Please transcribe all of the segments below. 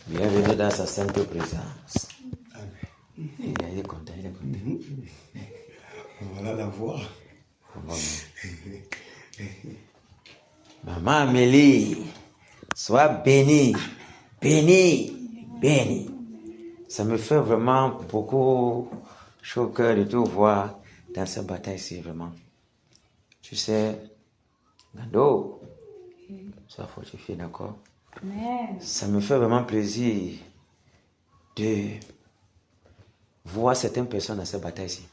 Bienvenue dans sa sainte présence. Amen. Il est content, il est content. Voilà la voix. Maman Amélie, sois bénie, bénie, bénie. Ça me fait vraiment beaucoup chaud au cœur de te voir dans cette bataille-ci, vraiment. Tu sais, Gando, sois fortifié, d'accord? Ça me fait vraiment plaisir de voir certaines personnes dans cette bataille-ci.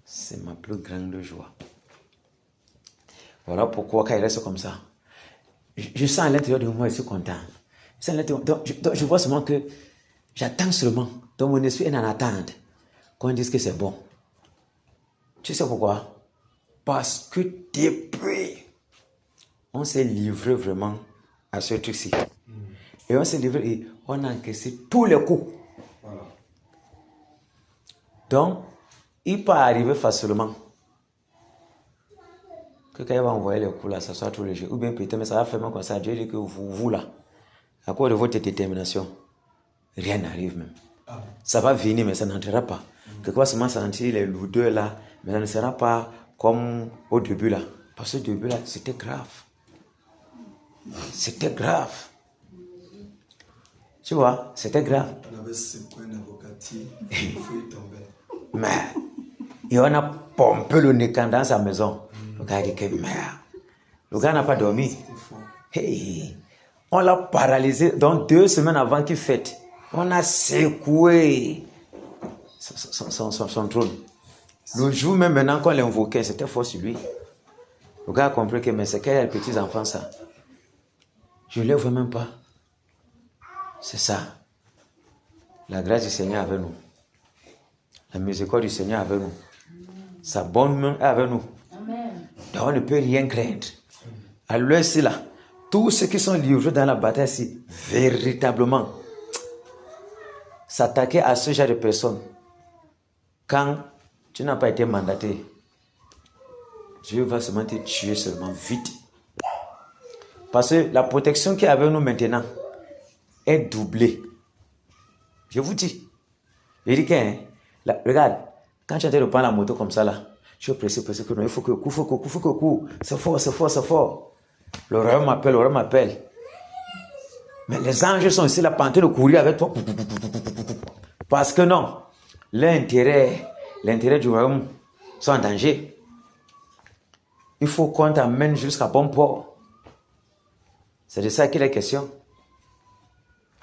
C'est ma plus grande joie. Voilà pourquoi quand il reste comme ça, je sens à l'intérieur de moi, je suis content. Je vois seulement que j'attends seulement. Donc mon esprit est en attente qu'on dise que c'est bon. Tu sais pourquoi? Parce que depuis, on s'est livré vraiment à ce truc-ci. Et on s'est livré et on a encaissé tous les coups. Voilà. Donc, il peut arriver facilement que quand il va envoyer les coups là, ça soit tous les jours. Ou bien peut-être, mais ça va faire comme ça. Dieu dit que vous là, à cause de votre détermination, rien n'arrive même. Amen. Ça va venir, mais ça n'entrera pas. Quelque part, seulement sentir les lourdeurs là, mais ça ne sera pas comme au début là. Parce que au début là, c'était grave. C'était grave. Tu vois, c'était grave. On avait secoué un avocatier, il faut y tomber. Mais, et on a pompé le nez dans sa maison. Le gars dit que merde. Le gars n'a pas dormi. C'était fort. Hey, on l'a paralysé. Donc 2 semaines avant qu'il fête, on a secoué son trône. Le jour même maintenant qu'on l'invoquait, c'était fort sur lui. Le gars a compris que mais c'est quels petits enfants ça. Je ne les vois même pas. C'est ça. La grâce du Seigneur avec nous. La miséricorde du Seigneur avec nous. Sa bonne main est avec nous. Amen. Donc on ne peut rien craindre. À l'heure-ci là, tous ceux qui sont livrés dans la bataille-ci, véritablement, s'attaquer à ce genre de personnes, quand tu n'as pas été mandaté, Dieu va seulement te tuer seulement vite. Parce que la protection qui est avec nous maintenant est doublée. Je vous dis. Je dis que, hein, regarde, quand tu es en train de prendre la moto comme ça là, tu es pressé, que non, il faut que cours. C'est fort. Le roi m'appelle. Mais les anges sont ici là, en train de courir avec toi. Parce que non, l'intérêt du royaume sont en danger. Il faut qu'on t'amène jusqu'à bon port. C'est de ça qu'il est question.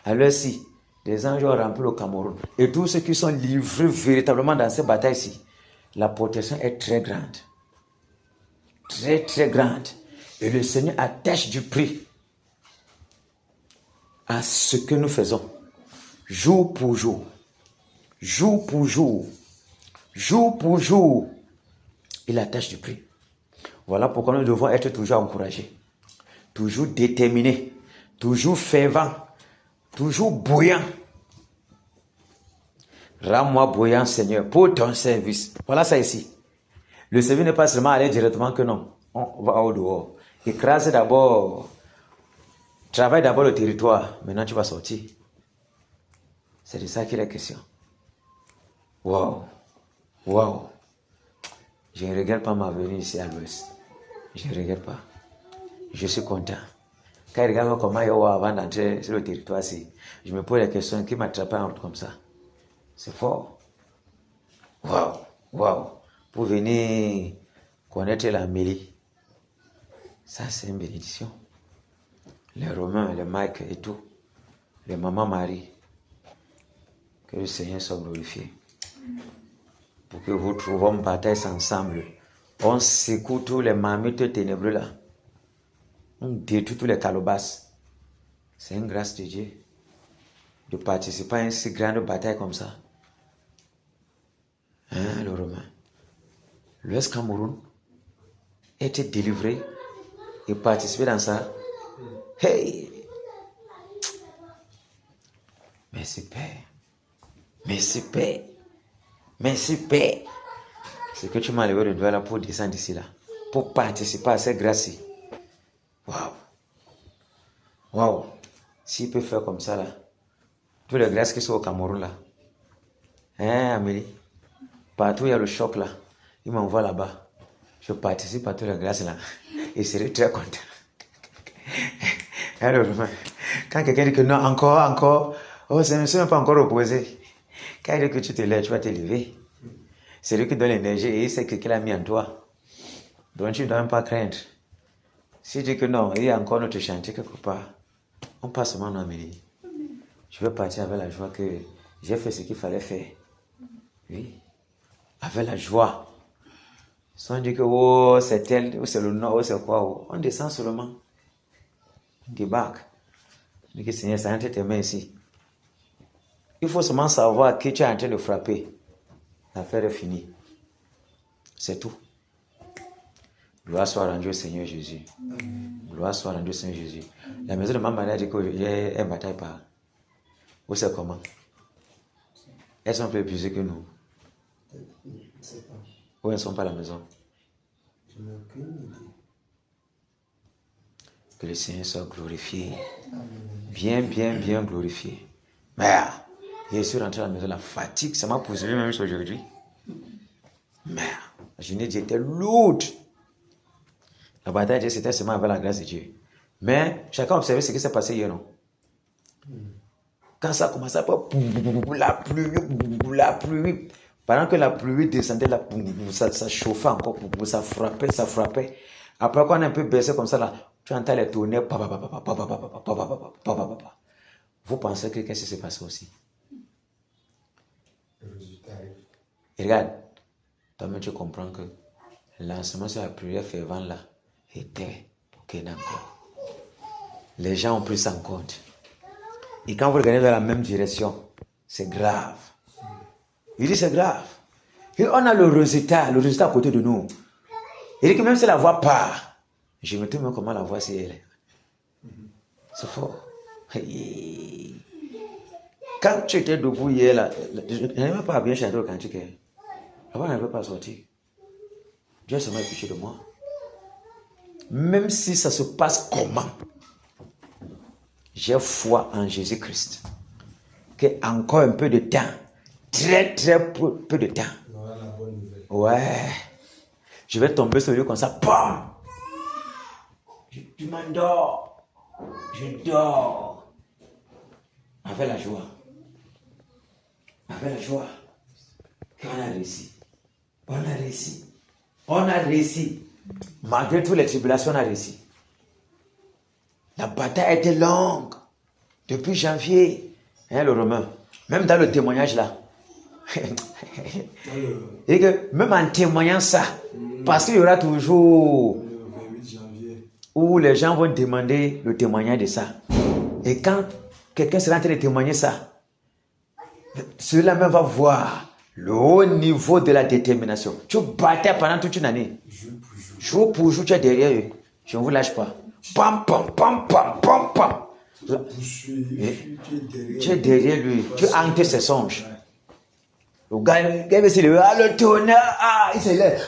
Alors si, les anges ont rempli le Cameroun. Et tous ceux qui sont livrés véritablement dans cette bataille-ci, la protection est très grande. Très, très grande. Et le Seigneur attache du prix à ce que nous faisons. Jour pour jour. Jour pour jour. Jour pour jour. Il attache du prix. Voilà pourquoi nous devons être toujours encouragés. Toujours déterminés. Toujours fervents. Toujours bouillants. Rends-moi bouillant, Seigneur, pour ton service. Voilà ça ici. Le service n'est pas seulement aller directement que non. On va au dehors. Écrase d'abord. Travaille d'abord le territoire. Maintenant, tu vas sortir. C'est de ça qu'il est question. Wow. Je ne regrette pas ma venue ici à l'ouest. Je ne regrette pas. Je suis content. Quand il regarde comment il y a avant d'entrer sur le territoire ici, je me pose la question qui m'attrape en route comme ça. C'est fort. Wow. Pour venir connaître l'Amélie, ça c'est une bénédiction. Les Romains, les Mike et tout, les mamans Marie, que le Seigneur soit glorifié. Pour que vous trouviez une bataille ensemble. On secoue tous les marmites ténébreux là. On détruit tous les calobasses. C'est une grâce de Dieu de participer à une si grande bataille comme ça. Hein, le Romain. L'Ouest Cameroun était délivré et participer dans ça. Hey! Merci Père. C'est que tu m'as levé le doigt là pour descendre ici là. Pour participer à cette grâce-ci. Waouh. S'il peut faire comme ça là, Tous les grâces qui sont au Cameroun là. Hein, Amélie? Partout il y a le choc là. Il m'envoie là-bas. Je participe à toutes les grâces là. Il serait très content. Alors, quand quelqu'un dit que non, encore, oh, c'est même pas encore reposé. Quand il dit que tu te lèves, tu vas te lever. C'est lui qui donne l'énergie et il sait que qu'il a mis en toi. Donc tu ne dois même pas craindre. S'il dit que non, il y a encore notre chantier quelque part, on passe seulement en Amélie. Je vais partir avec la joie que j'ai fait ce qu'il fallait faire. Oui. Avec la joie. Sans dire que oh, c'est tel, ou c'est le nord, ou c'est quoi. Oh. On descend seulement. On débarque. On dit que Seigneur, c'est entre tes mains ici. Il faut seulement savoir que tu es en train de frapper. L'affaire est finie. C'est tout. Gloire soit rendue au Seigneur Jésus. Gloire soit rendue au Seigneur Jésus. La maison de ma mère a dit que j'ai un bataille par. Où c'est comment? Elles sont plus épuisées que nous. Où elles ne sont pas à la maison? Je n'ai aucune idée. Que le Seigneur soit glorifié. Bien, bien, bien glorifié. Merde. Je suis rentré à la maison, la fatigue, ça m'a poursuivi même aujourd'hui. Merde. La journée était lourde. La bataille, c'était seulement avec la grâce de Dieu. Mais chacun observait ce qui s'est passé hier, non? Quand ça commençait à faire la pluie, pendant que la pluie descendait, ça chauffait encore, ça frappait. Après, quand on a un peu baissé comme ça, là, tu entends les tonnerres. Vous pensez que qu'est-ce qui s'est passé aussi? Le résultat arrive. Et regarde, toi-même tu comprends que lancement sur la prière fervente là était pour qu'il y ait encore. Les gens ont pris ça en compte. Et quand vous regardez dans la même direction, c'est grave. Il dit c'est grave. Et on a le résultat à côté de nous. Il dit que même si la voix part, je me demande comment la voix c'est elle. C'est fort. Quand tu étais debout hier là, je n'avais pas bien chanter au cantique. La voix n'avait pas sorti. Dieu s'est fiché de moi. Même si ça se passe comment, j'ai foi en Jésus-Christ. Que encore un peu de temps, très peu de temps. Voilà la bonne nouvelle. Ouais. Je vais tomber sur lui comme ça. Bam! Je m'endors. Je dors. Avec la joie. Avec la joie. On a réussi. On a réussi. On a réussi. Malgré toutes les tribulations, on a réussi. La bataille était longue. Depuis janvier. Hein, le Romain. Même dans le témoignage là. Et que même en témoignant ça, parce qu'il y aura toujours Le 28 janvier. où les gens vont demander le témoignage de ça. Et quand quelqu'un sera en train de témoigner ça, celui-là même va voir le haut niveau de la détermination. Tu battais pendant toute une année. Jour pour jour, tu es derrière eux. Je ne vous lâche pas. Pam, pam, pam, pam, pam, pam. Tu es derrière lui. Tu hantes ses songes. Le gars, il s'est levé. Ah, le tonnerre. Ah, il s'est levé.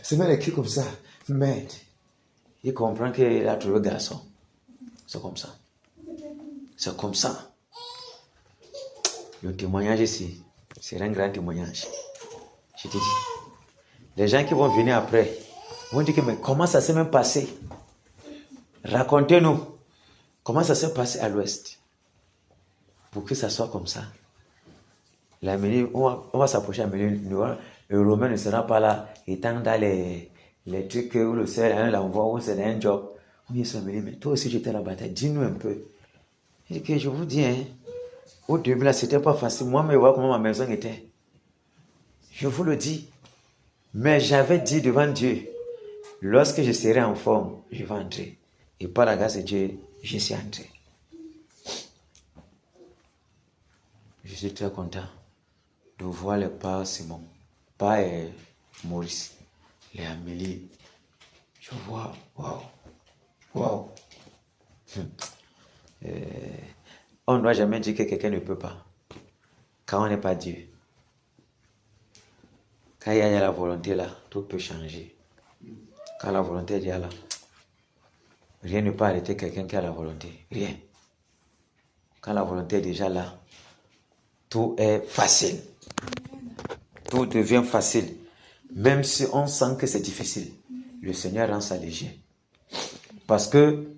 C'est même écrit comme ça. Merde. Il comprend qu'il a trouvé le garçon. C'est comme ça. C'est comme ça. Le témoignage ici, c'est un grand témoignage. Je te dis. Les gens qui vont venir après vont dire que mais comment ça s'est même passé? Racontez-nous comment ça s'est passé à l'ouest. Pour que ça soit comme ça. L'Amélie, on va s'approcher d'Amélie. Le Romain ne sera pas là. Étant dans les trucs où le Seigneur l'envoie, où c'est un job. On vient sur Amélie, mais toi aussi j'étais à la bataille. Dis-nous un peu. Il dit que je vous dis, hein, au début là, c'était pas facile. Moi, mais voir comment ma maison était. Je vous le dis. Mais j'avais dit devant Dieu, lorsque je serai en forme, je vais entrer. Et par la grâce de Dieu, je suis entré. Je suis très content de voir les pas Simon, pas Maurice, les Amélie. Je vois, waouh. On ne doit jamais dire que quelqu'un ne peut pas, quand on n'est pas Dieu. Quand il y a la volonté là, tout peut changer. Quand la volonté est là, rien ne peut arrêter quelqu'un qui a la volonté. Rien. Quand la volonté est déjà là, tout est facile. Tout devient facile. Même si on sent que c'est difficile, le Seigneur rend ça léger. Parce que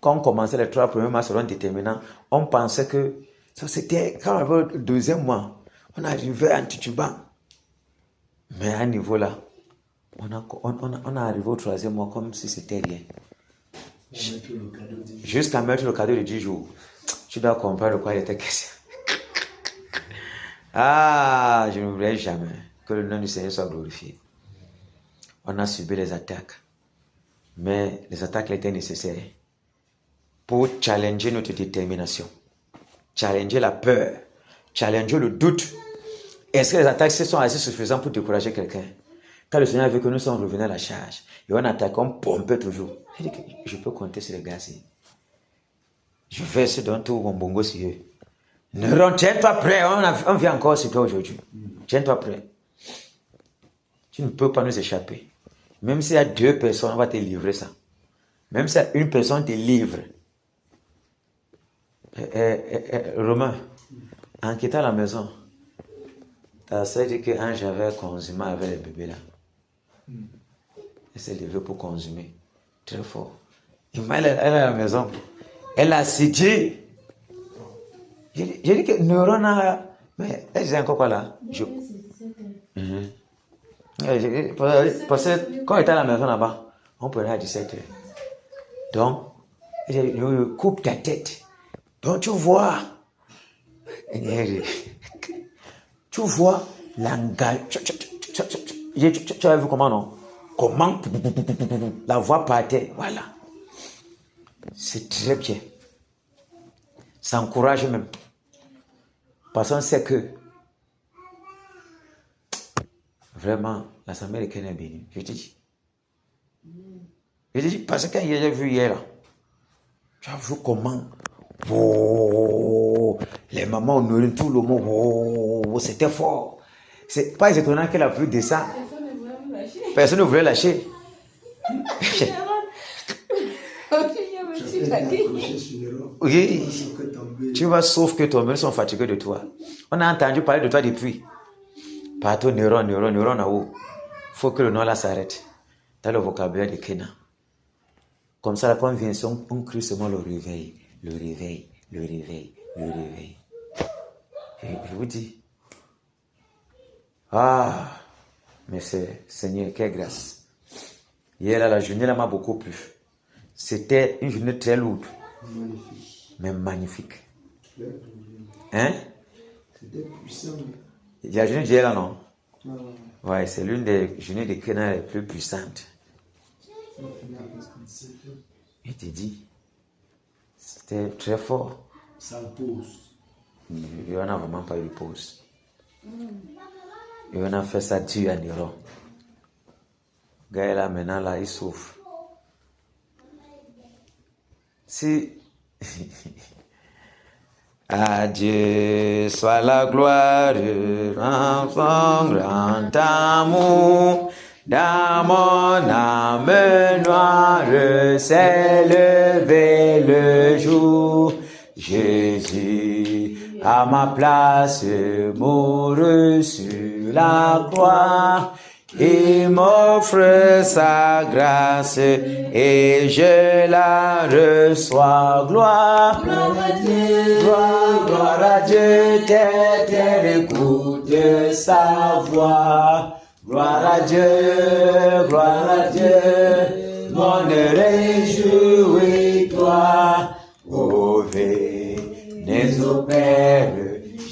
quand on commençait les 3 premiers mois selon déterminant, on pensait que ça c'était quand on avait le 2e mois, on arrivait en titubant. Mais à un niveau là, on a arrivé au 3e mois comme si c'était rien. Jusqu'à mettre le cadeau de 10 jours. Tu dois comprendre de quoi il était question. Ah, je ne voulais jamais que le nom du Seigneur soit glorifié. On a subi les attaques. Mais les attaques étaient nécessaires pour challenger notre détermination. Challenger la peur. Challenger le doute. Est-ce que les attaques sont assez suffisantes pour décourager quelqu'un? Quand le Seigneur veut que nous sommes revenus à la charge, et on attaque, on pompait toujours. Je dis que je peux compter sur les gars-ci. Je fais ce dont tout mon bongo sur eux. Neuron, tiens-toi prêt, on vient encore sur toi aujourd'hui. Tiens-toi prêt. Tu ne peux pas nous échapper. Même s'il y a 2 personnes, on va te livrer ça. Même s'il y a 1 personne, te livre. Romain, en quittant la maison, ta soeur dit qu'un j'avais consumé avec les bébés là. Elle s'est levée pour consumer. Très fort. Elle est à la maison. Elle a cité. J'ai dit que Neuron a... Mais elle disait encore quoi là? Parce que quand elle était à la maison là-bas, on prenait à 17h. Donc, elle dit, coupe ta tête. Donc tu vois, tu vois l'engagement. Tu as vu comment non? Comment la voix partait. Voilà. C'est très bien. Ça encourage même. Parce qu'on sait que vraiment, l'Assemblée américaine est bénie. Je te dis. Je te dis, parce que quand j'ai vu hier, là, tu as vu comment les mamans honoraient tout le monde. C'était fort. C'est pas étonnant que la pluie descend. Personne ne voulait lâcher. Oui, tu vas sauf que toi-même sont fatigués de toi. On a entendu parler de toi depuis. Partout, neuron, il faut que le nom là s'arrête. Dans le vocabulaire de Kena. Comme ça, quand on vient, on crie seulement le réveil. Et je vous dis, mais c'est Seigneur, quelle grâce. Hier, la journée là m'a beaucoup plu. C'était une journée très lourde. Magnifique. Mais magnifique. Hein? C'était puissant. Il y a la journée d'hier là, non? Ouais, c'est l'une des journées de Kenya les plus puissantes. Je te dis, c'était très fort. Sans pause. Il n'y en a vraiment pas eu de pause. Et on a fait ça dur à Niro. Gaël là, maintenant là, il souffre. Si. À Dieu soit la gloire, en son grand amour, dans mon âme noire s'est levé le jour. Jésus, à ma place, mourut sur la croix. Il m'offre sa grâce et je la reçois. Gloire à Dieu, gloire à Dieu, terre écoute sa voix. Gloire à Dieu, mon réjouis-toi. Ô venez au Père,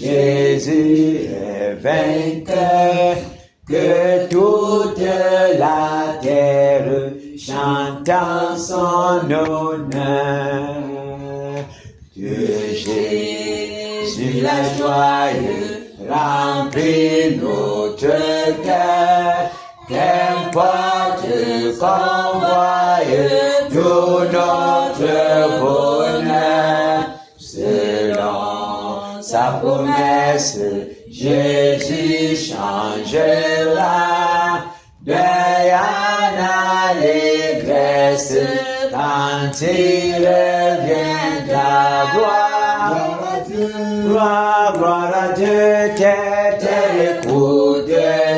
Jésus est vainqueur. Que toute la terre chante en son honneur. Que Jésus la joie remplit notre cœur. Qu'importe qu'on voie tout notre bonheur. Selon sa promesse, Jésus changera deuil en allégresse quand il reviendra. Gloire gloire à Dieu, terre écoute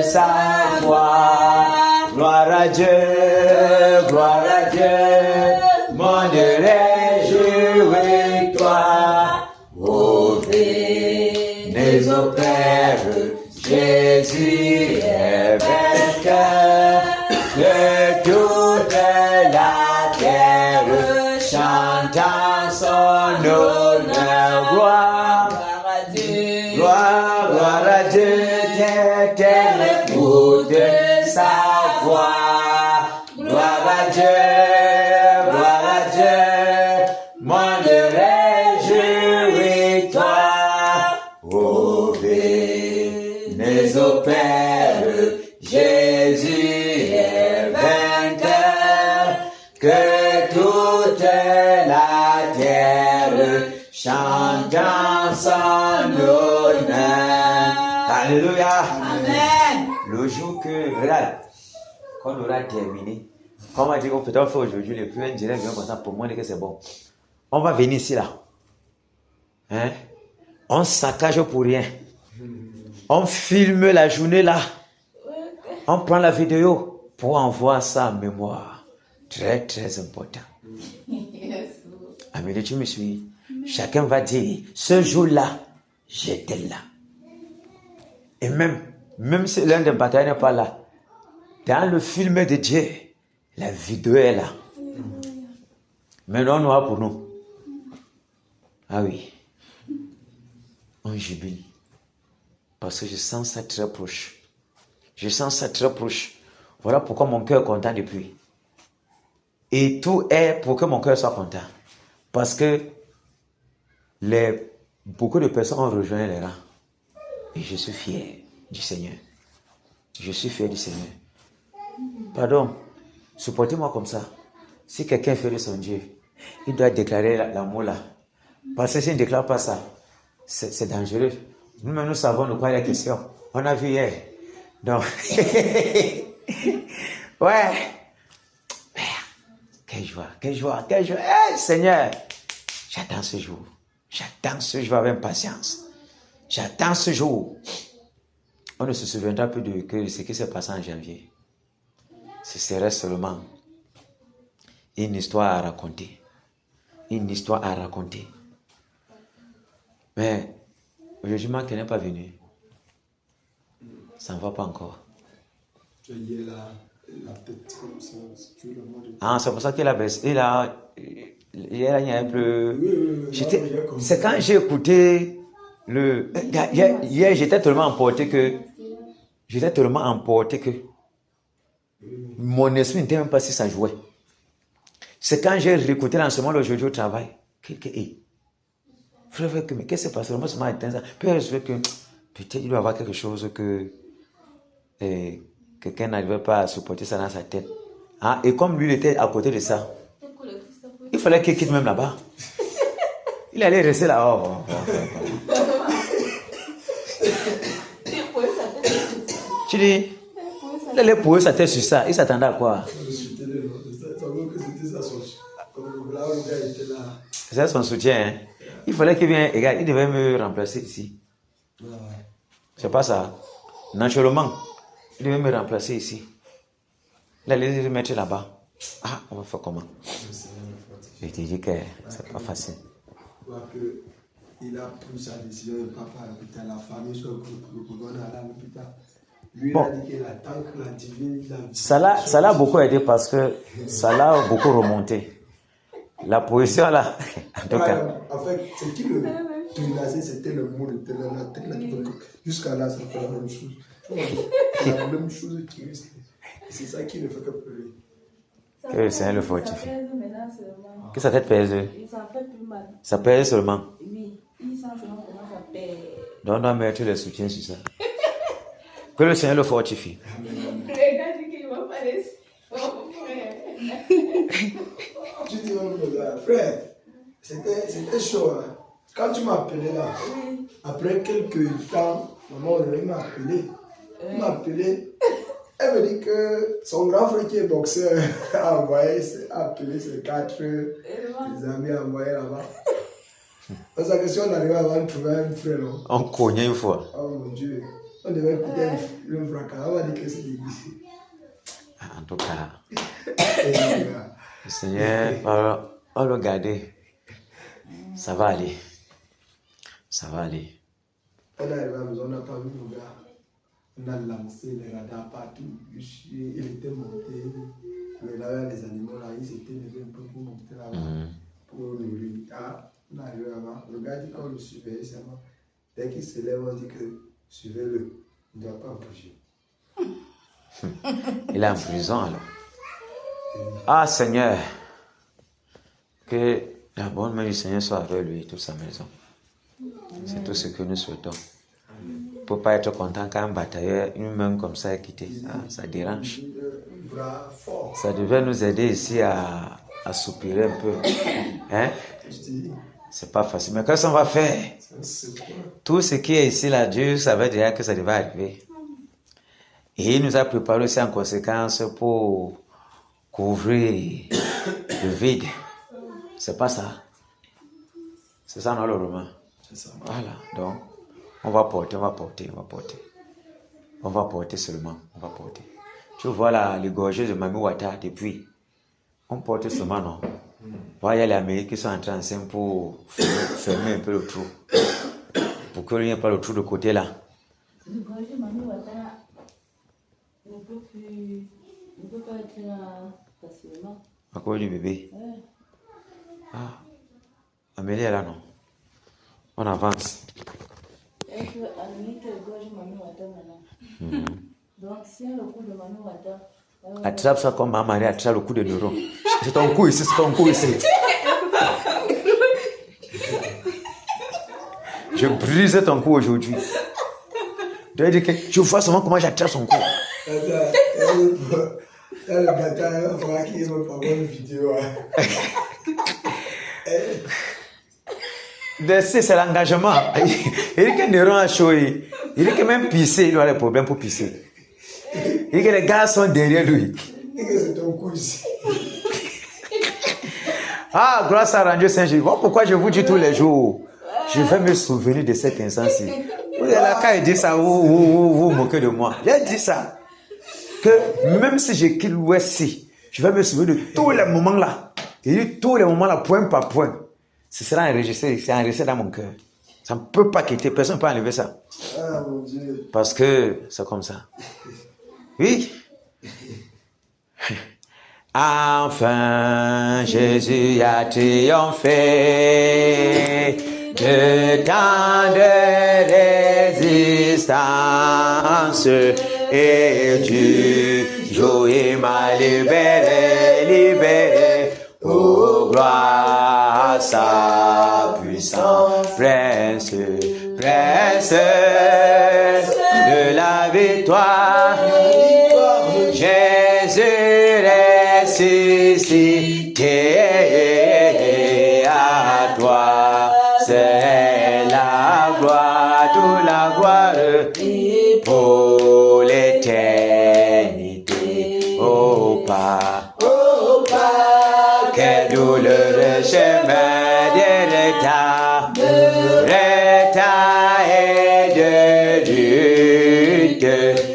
sa voix. Gloire à Dieu, monde réjouis-toi. Ô bénis au Père, Jésus est vainqueur, que toute la terre chante en son honneur. Gloire à Dieu, terre écoute sa voix. Gloire à Dieu, monde réjouis-toi. Ô bénis au Père, Jésus est vainqueur, que toute la terre chante en son honneur. Alléluia. Amen. Le jour que, regarde, quand on aura terminé, quand on va dire qu'on peut faire aujourd'hui, le plus un direct vient comme ça pour moi, que c'est bon. On va venir ici là. Hein? On saccage pour rien. On filme la journée là. On prend la vidéo pour envoyer ça en mémoire. Très, très important. Amélie, tu me suis. Chacun va dire, ce jour-là, j'étais là. Et même si l'un des batailles n'est pas là, dans le film de Dieu, la vidéo est là. Maintenant, on aura pour nous. Ah oui. On jubile. Parce que je sens ça très proche. Je sens ça très proche. Voilà pourquoi mon cœur est content depuis. Et tout est pour que mon cœur soit content. Parce que beaucoup de personnes ont rejoint les rangs. Et je suis fier du Seigneur. Je suis fier du Seigneur. Pardon, supportez-moi comme ça. Si quelqu'un fait de son Dieu, il doit déclarer l'amour là. Parce que s'il ne déclare pas ça, c'est dangereux. Nous-mêmes, nous savons de quoi il est question. On a vu hier. Donc, ouais. Quelle joie. Hey, Seigneur, j'attends ce jour. J'attends ce jour avec impatience. J'attends ce jour. On ne se souviendra plus de ce qui s'est passé en janvier. Ce serait seulement une histoire à raconter. Une histoire à raconter. Mais aujourd'hui, qui n'est pas venu. Ça ne va pas encore. Tu as la tête comme ça. Ah, c'est pour ça qu'il a baissé. Il y a un peu. Oui, c'est quand j'ai écouté hier, j'étais tellement emporté que. Mon esprit n'était même pas si ça jouait. C'est quand j'ai réécouté l'enseignement aujourd'hui au travail. Frère, mais qu'est-ce qui se passe? Moi, ça m'a éteint ça. Peut-être il doit y avoir quelque chose que quelqu'un n'arrivait pas à supporter ça dans sa tête. Ah, et comme lui, il était à côté de ça, il fallait qu'il quitte même là-bas. Il allait rester là. Tu dis, il allait poser sa tête sur ça. Il s'attendait à quoi? C'est son soutien. Hein? Il fallait qu'il vienne. Il devait me remplacer ici. C'est pas ça. Naturellement, il devait me remplacer ici. Il allait se mettre là-bas. Ah, on va faire comment? Je te dis que c'est pas facile. Il a pris sa décision de papa à l'hôpital, la famille sur le gouvernement à l'hôpital. Lui, Bon. il a dit qu'il attend que la divine. Ça l'a beaucoup aidé parce que ça l'a beaucoup remonté. La position là, en tout cas. En fait, ce qui le menaçait, c'était le mot de tête. Jusqu'à là, ça fait la même chose. La même chose qui risque. C'est ça qui ne fait que pleurer. Que le Seigneur le fortifie. Que sa tête pèse. Ça fait plus mal. Ça pèse seulement. Oui, il sent seulement comment ça pèse. Donc on doit mettre le soutien sur ça. Que le Seigneur le fortifie. Regarde qu'il va parler. Oh, frère. Tu dis, frère, c'était chaud. Hein. Quand tu m'as appelé là, après quelques temps, maman il m'a appelé. Il m'a appelé. Elle me dit que son grand frère qui est boxeur a appelé ses 4 amis envoyés là-bas. Parce que si on arrive à trouver un frère, non? On cognait une fois. Oh mon Dieu. On devait écouter le fracas. On va dire que c'est l'église. En tout cas, Et, le Seigneur va le garder. Ça va aller. Ça va aller. on est arrivé à la maison, on n'a pas vu mon gars. On a lancé les radars partout. Il était monté. Il avait les animaux là. Il s'était levé un peu pour monter là-bas. Pour nourrir. Ah, on est arrivé là-bas. Le gars dit qu'on le surveille seulement. Dès qu'il se lève, on dit que suivez-le. Il ne doit pas bouger. Il est en prison alors. Ah Seigneur, que la bonne main du Seigneur soit avec lui et toute sa maison. C'est tout ce que nous souhaitons. Pour ne pas être content quand un batailleur, une main comme ça est quittée. Ah, ça dérange. Ça devait nous aider ici à soupirer un peu. Hein? C'est pas facile. Mais qu'est-ce qu'on va faire? Tout ce qui est ici, là, Dieu savait déjà que ça devait arriver. Et il nous a préparé aussi en conséquence pour couvrir le vide. C'est pas ça. C'est ça, non, le roman. C'est ça. Voilà. Donc, on va porter. On va porter seulement. On va porter. Tu vois là, les gorgées de Mami Wata depuis. On porte seulement, non. Voilà, il y a les Américains qui sont en train de pour fermer un peu le trou. Pour qu'il n'y ait pas le trou de côté là. Le gorgé Mami Wata ne peut pas être là facilement. À cause du bébé. Ouais. Ah. Amélie est là, non? On avance. Est-ce qu'Amérique le gorgé Mami Wata maintenant? Donc, si on a le coup de Mami Wata. Attrape ça comme ma Marie attrape le coup de neuron. C'est ton coup ici, c'est ton coup ici. Je brise ton cou aujourd'hui. Je dois dire que je vois seulement comment j'attrape son cou. Là, le bataille, il va falloir qu'il me prenne une vidéo. C'est l'engagement. Il dit que neuron a chaud. Il dit que même pisser, il a des problèmes pour pisser. Il dit que les gars sont derrière lui. Il dit que c'est ton coup ici. Ah, grâce à Dieu Saint-Jésus. Voilà pourquoi je vous dis tous les jours. Je vais me souvenir de cet instant-ci. Vous êtes là, quand il dit ça, vous vous moquez de moi. J'ai dit ça. Que même si je quitte l'Ouest, je vais me souvenir de tous les moments là. Il dit tous les moments là, point par point. Ce sera enregistré, c'est enregistré dans mon cœur. Ça ne peut pas quitter, personne ne peut enlever ça. Ah mon Dieu. Parce que c'est comme ça. Oui. Enfin, Jésus a triomphé de tant de résistance et du jour il m'a libéré, oh gloire à sa puissance, prince de la victoire, Jésus ressuscité, à toi c'est la gloire, toute la gloire pour l'éternité. Oh Père, quel douloureux chemin de retard et de lutte,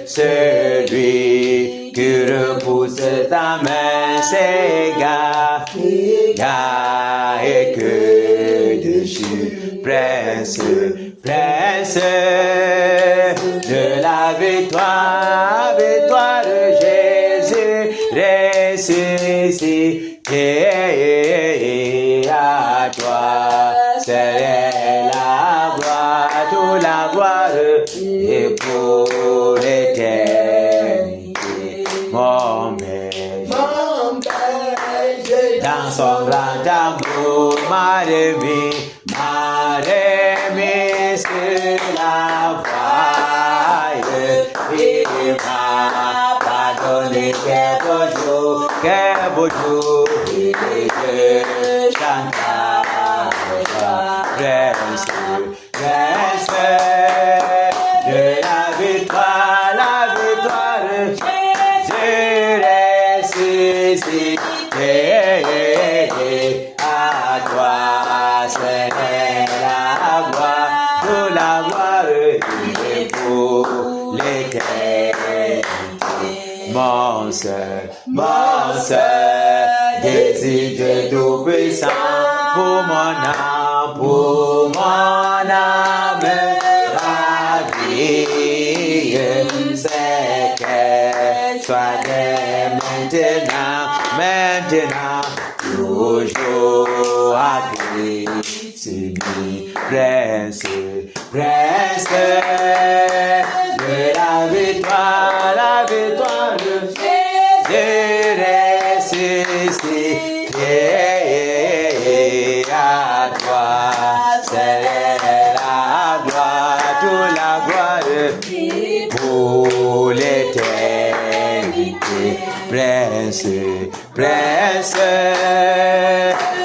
celui qui repousse ta main s'égare, et que déchire, prince de la victoire de Jésus ressuscité, à toi c'est la gloire, toute la gloire et pour l'éternité. Mon Père, dans son grand amour, m'a remis sur la voie. Il m'a pardonné quel beau jour, et je chanterai, prince de la victoire, Jésus ressuscité, à toi c'est l'éternité. Mon seul désir de tout-puissant pour mon âme ravie, c'est qu'elle soit dès maintenant, toujours à Christ, prince de la victoire de ressuscité. À toi, c'est la gloire, toute la gloire pour l'éternité. Prince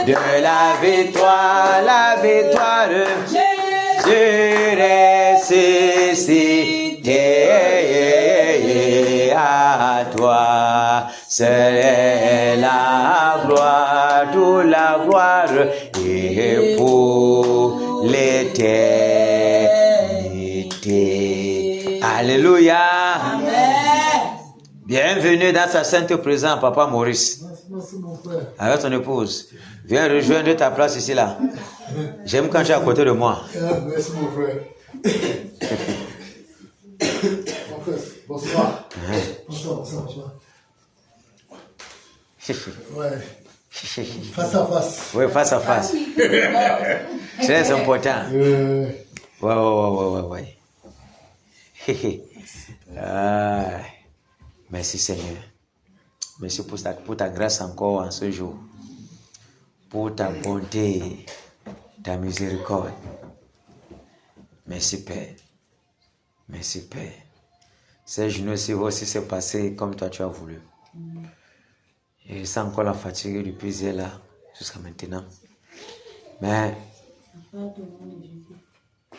de la victoire je ressuscité. À toi, c'est la gloire, toute la gloire et pour l'éternité. Alléluia. Amen. Bienvenue dans sa sainte présence, Papa Maurice. Merci mon frère. Avec ton épouse. Viens rejoindre ta place ici là. J'aime quand tu es à côté de moi. Merci mon frère. Mon frère, bonsoir. Bonsoir. Ouais. Face à face. Oui, face à face. Très important. Ouais. Merci Seigneur. Merci pour ta grâce encore en ce jour. Pour ta bonté, ta miséricorde. Merci Père. Merci Père. Ces journées-ci aussi s'est passé comme toi tu as voulu. Je sens encore la fatigue depuis hier là jusqu'à maintenant. Mais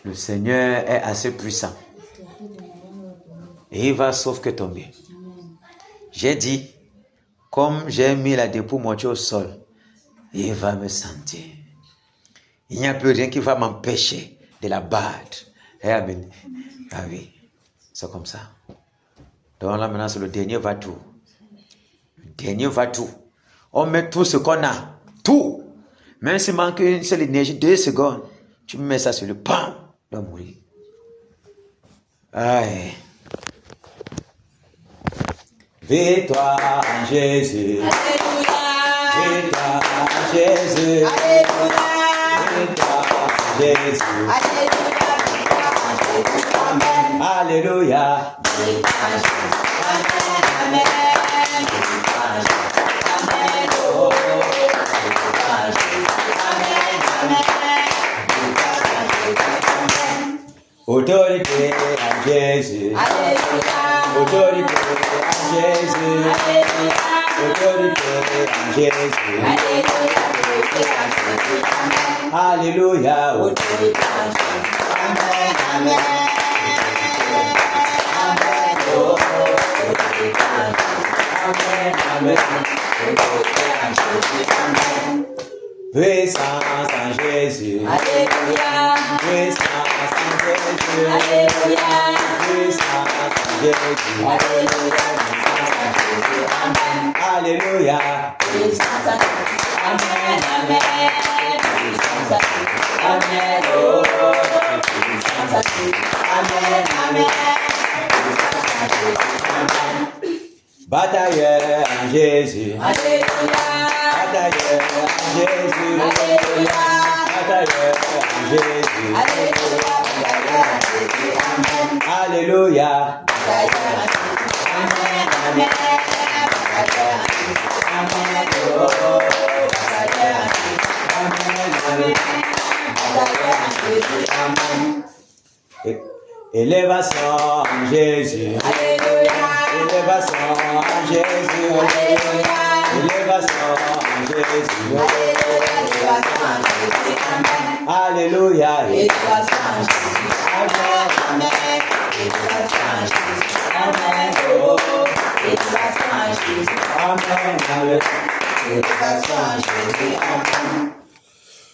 le Seigneur est assez puissant. Et il va sauf que tomber. J'ai dit, comme j'ai mis la dépôt moitié au sol, il va me sentir. Il n'y a plus rien qui va m'empêcher de la battre. Amen. Ah oui, c'est comme ça. Donc là maintenant c'est le dernier va-tout. Le dernier va-tout. On met tout ce qu'on a. Tout. Même s'il manque une seule énergie, 2 secondes, tu mets ça sur le pan, il va mourir. Aïe. Victoire en Jésus. Alléluia. Victoire en Jésus. Alléluia. Victoire en Jésus. Alléluia. Autorité à Jésus. Autorité à Jésus. Autorité à Jésus. Alléluia. Autorité à Jésus. Puissance en Jésus. Alléluia. Puissance en Jésus. Alléluia. Puissance en Jésus. Alléluia. Alléluia. Amen. Batailleur en Jésus. Alléluia. Batailleur en Jésus. Alléluia. Batailleur en Jésus. Alléluia. Alléluia. Élévation en Jésus. Alléluia. Élévation en Jésus. Élévation en Jésus. Alléluia.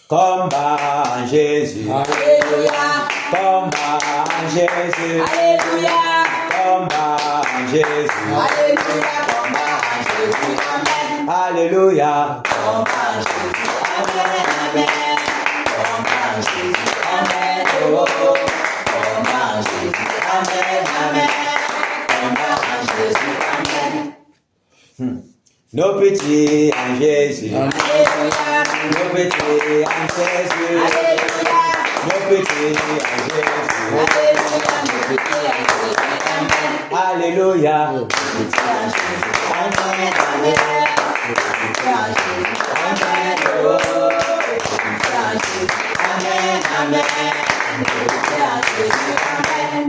Combat en Jésus. Alléluia. combat en Jésus. Alléluia. Combat en Jésus. Alléluia. Combat en Jésus. Amen. Alléluia. Combat en Jésus. Amen. Amen. Combat en Jésus. Amen. Oh, oh, oh. Combat en Jésus. Amen. Amen. Combat en Jésus. Amen. Nos petits en Jésus. Alléluia. Nos petits en Jésus. Alléluia. Nos petits en Jésus. Alléluia. Nos petits en Jésus. Amen. Alléluia. Petits en Jésus. Amen. Amen. Petits en Jésus. Amen. Oh, oh. Petits en Jésus. Amen. Amen. Petits en Jésus. Amen.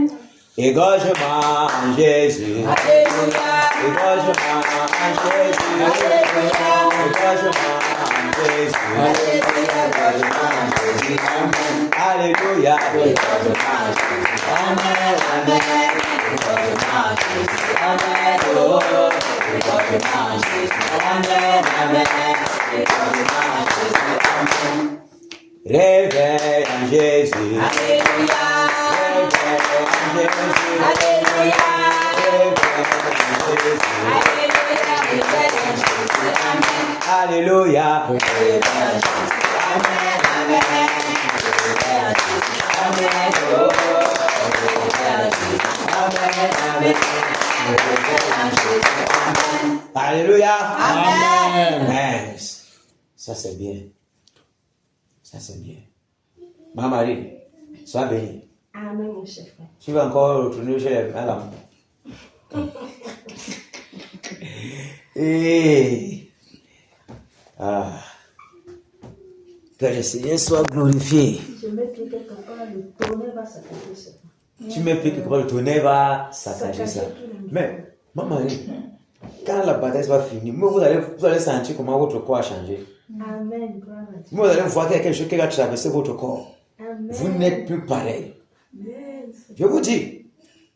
Égorgement en Jésus. Alléluia. Égorgement en Jésus. Alléluia. Égorgement en Jésus. Alléluia. Égorgement en Jésus. Amen. Alléluia. Égorgement en Jésus. Amen. Amen. Égorgement en Jésus. Amen. Oh, oh. Égorgement en Jésus. Amen. Amen. Égorgement en Jésus. Amen. Réveil en Jésus. Alléluia. Réveil en Jésus. Alléluia. Réveil en Jésus. Alléluia. Réveil en Jésus. Amen. Alléluia. Réveil en Jésus. Amen. Amen. Réveil en Jésus. Amen. Oh, oh. Réveil en Jésus. Amen. Amen. Réveil en Jésus. Amen. Alléluia. Amen. Amen. Ça c'est bien. Ça c'est bien. Ma Marie, sois bénie. Amen, mon chef. Tu vas encore retourner chez les madame. Et ah, que le Seigneur soit glorifié. Je mets quelque part, le tonnerre va saccager ça. Tu m'expliques que le tonnerre va saccager ça. Mais, ma Marie, quand la bataille va finir, vous allez sentir comment votre corps a changé. Amen, gloire à Dieu. Vous allez voir quelque chose qui va traverser votre corps. Amen. Vous n'êtes plus pareil. Amen. Je vous dis,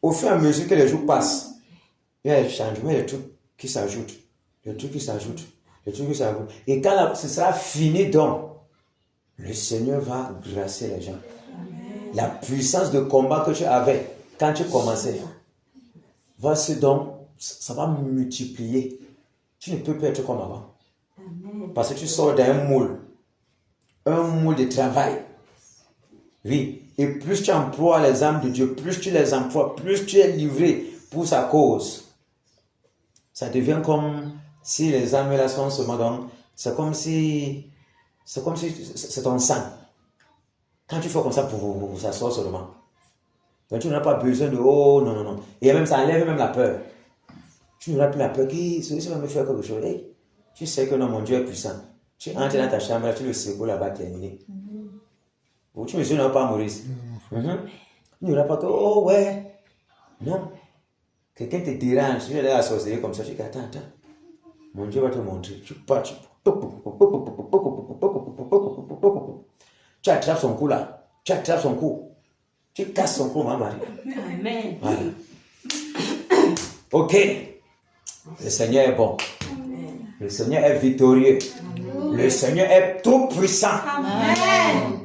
au fur et à mesure que les jours passent, il y a des changements, des trucs qui s'ajoutent. Des trucs qui s'ajoutent. Des trucs qui s'ajoutent. Et quand ce sera fini, donc, le Seigneur va grâcer les gens. Amen. La puissance de combat que tu avais quand tu commençais, voici donc, ça va multiplier. Tu ne peux plus être comme avant. Amen. Parce que tu sors d'un moule de travail. Oui. Et plus tu emploies les âmes de Dieu, plus tu les emploies, plus tu es livré pour sa cause. Ça devient comme si les âmes là sont seulement donc, c'est comme si c'est ton sang. Quand tu fais comme ça, ça sort seulement. Donc tu n'as pas besoin de oh non, non, non. Et même ça enlève même la peur. Tu n'auras plus la peur qui celui-ci va me faire quelque chose. Hey, tu sais que non, mon Dieu est puissant. Tu entres dans ta chambre, tu le secoues là-bas, terminé. Ou tu me dis non, pas Maurice. Il n'y aura pas que oh ouais. Non. Quelqu'un te dérange, tu es là à sorcier comme ça, tu dis attends. Mon Dieu va te montrer. Tu pars, tu attrapes son cou là. Tu attrapes son cou. Tu casses son cou, ma Marie. Amen. Voilà. Ok. Le Seigneur est bon. Le Seigneur est victorieux. Le Seigneur est tout puissant. Amen.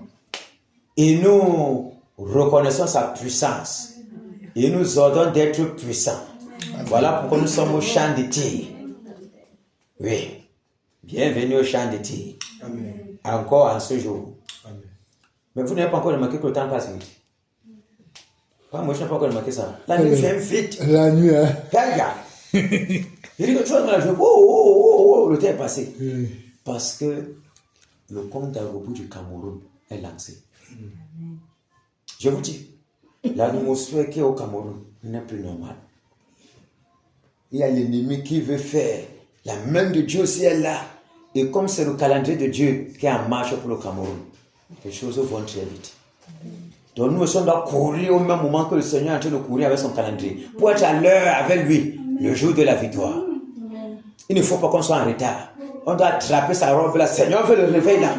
Et nous reconnaissons sa puissance. Il nous ordonne d'être puissants. Voilà pourquoi nous sommes au champ de tir. Oui. Bienvenue au champ de tir. Amen. Encore en ce jour. Amen. Mais vous n'avez pas encore remarqué que le temps passe vite. Moi, je n'ai pas encore remarqué ça. La nuit vient vite. La nuit, hein. Regarde. Il dit que tu vas dans la journée. Oh, le temps est passé. Parce que le compte à rebours du Cameroun est lancé. Je vous dis, l'atmosphère qui est au Cameroun n'est plus normale. Il y a l'ennemi qui veut faire. La main de Dieu aussi est là. Et comme c'est le calendrier de Dieu qui est en marche pour le Cameroun, les choses vont très vite. Donc nous sommes doit courir au même moment que le Seigneur est en train de courir avec son calendrier. Pour être à l'heure avec lui, le jour de la victoire. Il ne faut pas qu'on soit en retard. On doit attraper sa robe là. Seigneur veut le réveil là.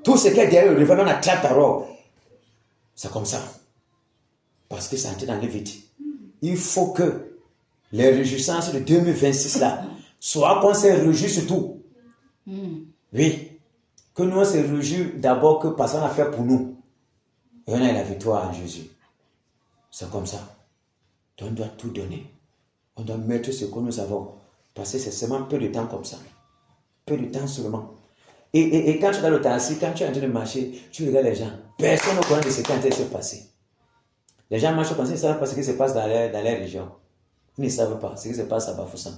Tout ce qui est derrière le réveil, on attrape ta robe. C'est comme ça. Parce que ça entre dans les vite. Il faut que les réjouissances de 2026 là soient qu'on se réjouisse tout. Oui. Que nous on se réjouisse d'abord que parce qu'on a fait pour nous. Et on a la victoire en Jésus. C'est comme ça. Donc, on doit tout donner. On doit mettre ce que nous avons. Parce que c'est seulement peu de temps comme ça. Peu de temps seulement. Et quand tu es dans le taxi, quand tu es en train de marcher, tu regardes les gens. Personne ne connaît de ce qui est en train de se passer. Les gens marchent comme ça, ils ne savent pas ce qui se passe dans les régions. Ils ne savent pas ce qui se passe à Bafoussam.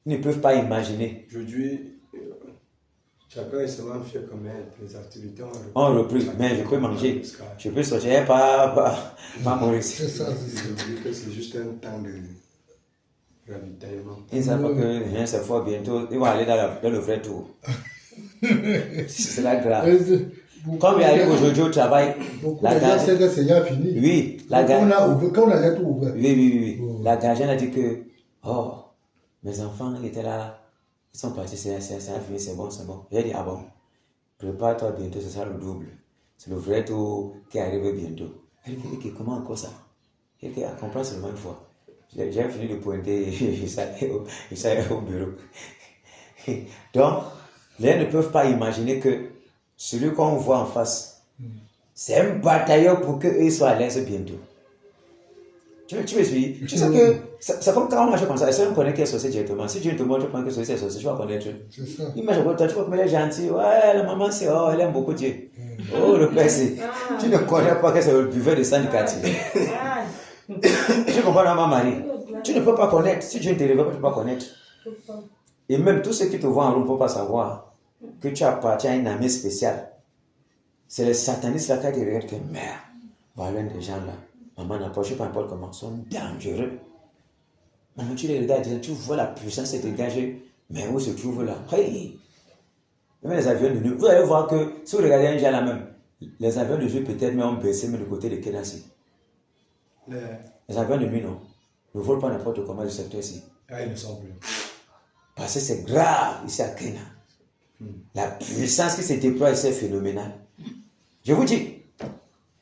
Ils ne peuvent pas imaginer. Aujourd'hui, chacun est seulement fait comme les activités ont repris. Mais je peux manger. Je peux sortir, pas mourir. C'est ça. C'est juste un temps de ravitaillement. Ils ne savent pas que les gens se font bientôt. Ils vont aller dans le vrai tour. C'est la grave. Comme il arrive aujourd'hui au travail, la gardienne. Que c'est fini. Oui, la gardienne. Quand on a tout ouvert. Oui. La gardienne a dit que, mes enfants étaient là, ils sont partis, c'est fini, c'est bon. J'ai dit, ah bon, prépare-toi bientôt, ce sera le double. C'est le vrai tour qui arrive bientôt. Elle dit, comment encore ça? Elle dit, comprends seulement une fois. J'ai fini de pointer, il s'est au bureau. Donc, les gens ne peuvent pas imaginer que celui qu'on voit en face, c'est un bataillon pour qu'ils soient à l'aise bientôt. Tu me suis? Tu sais que c'est comme quand on marche comme ça, si on connaît qu'il est sorcier directement, si Dieu te montre que sorcier est sorcier, tu vas connaître. C'est ça. Imagine, tu vois comme elle est gentille, ouais, la maman c'est, elle aime beaucoup Dieu. Oh, le père c'est, tu ne connais pas que c'est le buveur de sang du quartier. Tu comprends, ma Marie? Tu ne peux pas connaître, si Dieu ne te révèle pas, tu ne peux pas connaître. Et même tous ceux qui te voient en route ne peuvent pas savoir que tu appartiens à une armée spéciale. C'est les satanistes là qui te regardent que merde, voilà des gens là. Maman n'approche pas n'importe comment, sont dangereux. Maman, tu les regardes, tu vois la puissance se dégager, mais où se trouve là? Hey! Même les avions de nuit, vous allez voir que si vous regardez un jour là même, les avions de nuit peut-être même ont baissé, mais du côté de Kénassi. Les avions de nuit non, ne volent pas n'importe comment du secteur ici. Ah, il ne semble plus. Parce que c'est grave ici à Kenya. La puissance qui se déploie ici est phénoménale. Je vous dis.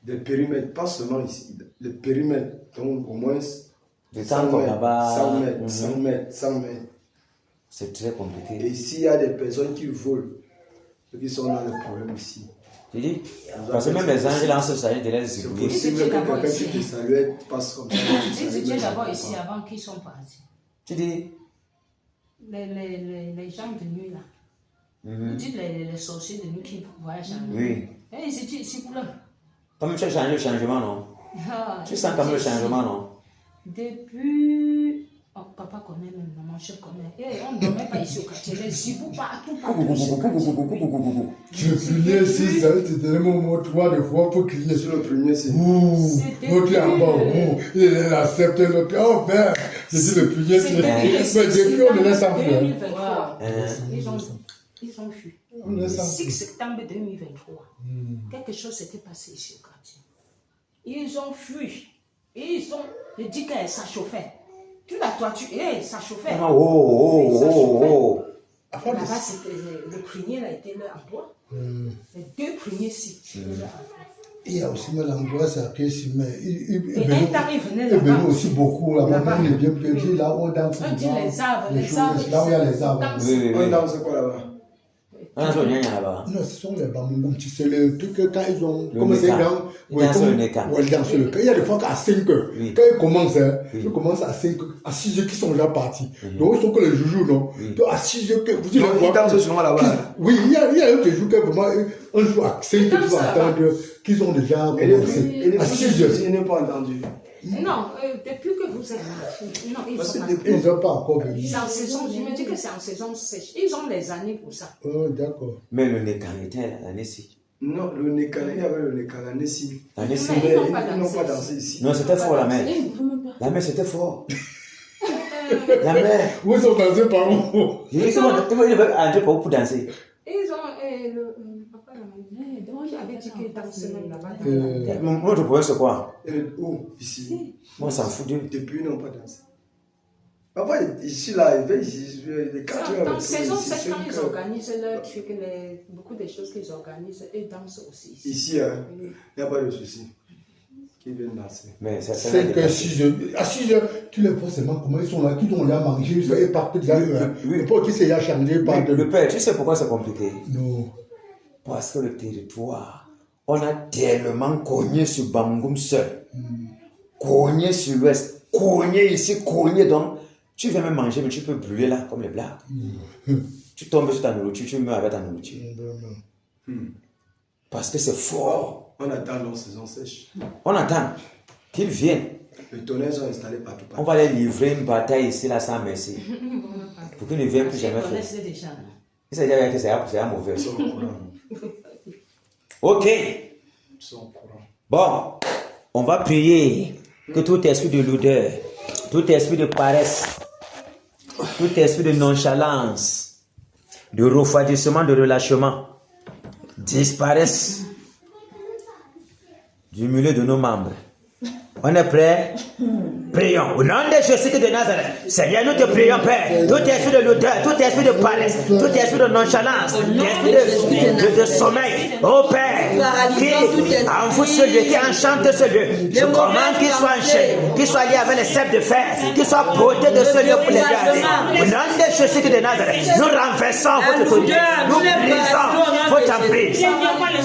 Des périmètres, pas seulement ici, des périmètres, donc au moins 100 mètres, là-bas, 100 mètres. C'est très compliqué. Et s'il y a des personnes qui volent, ceux qui sont dans le problème ici. Tu dis, parce que même les anges là, on se s'agit de les C'est oublier. possible que quelqu'un qui te salue passe comme ça. Ils étaient d'abord ici avant qu'ils sont partis. Tu dis, Les gens de nuit là. Vous dites les sorciers de nuit qui voyagent en nuit. oui. Et ils étaient ici pour là. Comme tu as changé le changement, non? Tu sens comme le changement, non? Depuis. Oh, papa connaît même, maman, je connais. Et on ne dormait pas ici au quartier. Les zibous partout. Tu criais ici, ça te donnait mon mot 3 fois pour crier. Sur le premier, c'est. L'autre en bas, il est là, accepté l'autre. Oh merde, c'était le premier. Mais depuis, on le laisse en faire. Ils ont fui. On le laisse en 6 faire. septembre 2023. Quelque chose s'était passé ici au quartier. Ils ont fui. Et ils ont. Je dis que ça chauffait. Toute la toiture, ça chauffait. Oh. Là-bas, c'était le prunier là était là en bois. Les 2 pruniers-ci. Il y a aussi l'endroit, c'est à Kessi, mais Et un temps, il venait il venait là-bas. aussi beaucoup. Là-bas, il est bien prévu. Là où on danse. On dit les arbres, les les choses, arbres. là où il y a les arbres. Oui. On danse quoi là-bas? On a sur le nien là-bas. Non, ce sont les bambous. Tu sais, les trucs quand ils ont. Le Comme c'est Neka. grand. Ils dansent le Neka. Ouais, ils dansent le Neka. Il y a des fois qu'à 5 heures. Oui. Quand ils commencent, Oui. ils commencent à 5 heures, à 6 heures qui sont déjà partis. Donc ils sont que les joujou, non? Oui. Donc à 6 heures, vous dites Donc, ils dansent souvent là-bas. Oui, il y a un jour que vraiment, un jour à 5 heures, tu vas attendre qu'ils ont déjà Et commencé. les À 6 heures. je n'ai pas entendu. Non, depuis que vous êtes là. Non, ils Parce sont que là. depuis- Ils n'ont pas encore venu. C'est en saison, je me dis que c'est en saison sèche. Ils ont les années pour ça. Oh, d'accord. Mais le Nekan était l'année-ci. Non, le Nekala, il y avait le Nekala, Nessi. L'année-ci. Mais Mais ils n'ont pas ils n'ont pas dansé dansé ici. Non, c'était fort la mer. La mer, c'était fort. La mer. Où sont dansés par où? Il dit comment il veut entrer pour danser. Ils ont. Le papa avait dit qu'ils dansaient même là-bas. Moi, je pouvais c'est quoi? Où? Ici. Moi, on s'en fout d'eux. Depuis, ils n'ont pas dansé. Papa, ici, là, il fait ici, les 4 heures. Dans saison ici, sèche, quand cinq ils heures. organisent leur truc, beaucoup de choses qu'ils organisent, ils dansent aussi ici. Ici, hein, il n'y a pas de souci. Qu'ils viennent danser. Mais ça 5 heures, 6 heures. À 6 heures, tu les vois seulement comment ils sont là, qu'ils ont déjà mangé, ils partent déjà. Oui. Le pot qui s'est déjà changé par Le père, tu sais pourquoi c'est compliqué? Non. Parce que le territoire On a tellement cogné sur Bamgoum seul. Cogné sur l'ouest. Cogné ici, cogné donc. Tu viens même manger, mais tu peux brûler là, comme les blagues. Tu tombes sur ta nourriture, tu meurs avec ta nourriture. Parce que c'est fort. On attend leur saison sèche. On attend qu'ils viennent. Les tonnerres sont installés partout. On va les livrer une bataille ici, là, sans merci. Pour qu'ils ne viennent plus jamais faire. Il s'est dit que c'est un mauvais. Ok. Bon, on va prier que tout esprit de l'odeur, tout esprit de paresse, tout esprit de nonchalance, de refroidissement, de relâchement disparaissent du milieu de nos membres. On est prêts? Prions. Au nom de Jésus de Nazareth, Seigneur, nous te prions, Père. Tout esprit de l'odeur, tout esprit de paresse, tout esprit de nonchalance, tout esprit de sommeil, oh Père, qui envoûte ce lieu, qui enchante ce lieu, je commande qu'il soit enchaîné, qu'il soit lié avec les ceps de fer, qu'il soit porté de ce lieu pour les garder. Au nom de Jésus de Nazareth, nous renversons votre autorité, nous brisons votre emprise,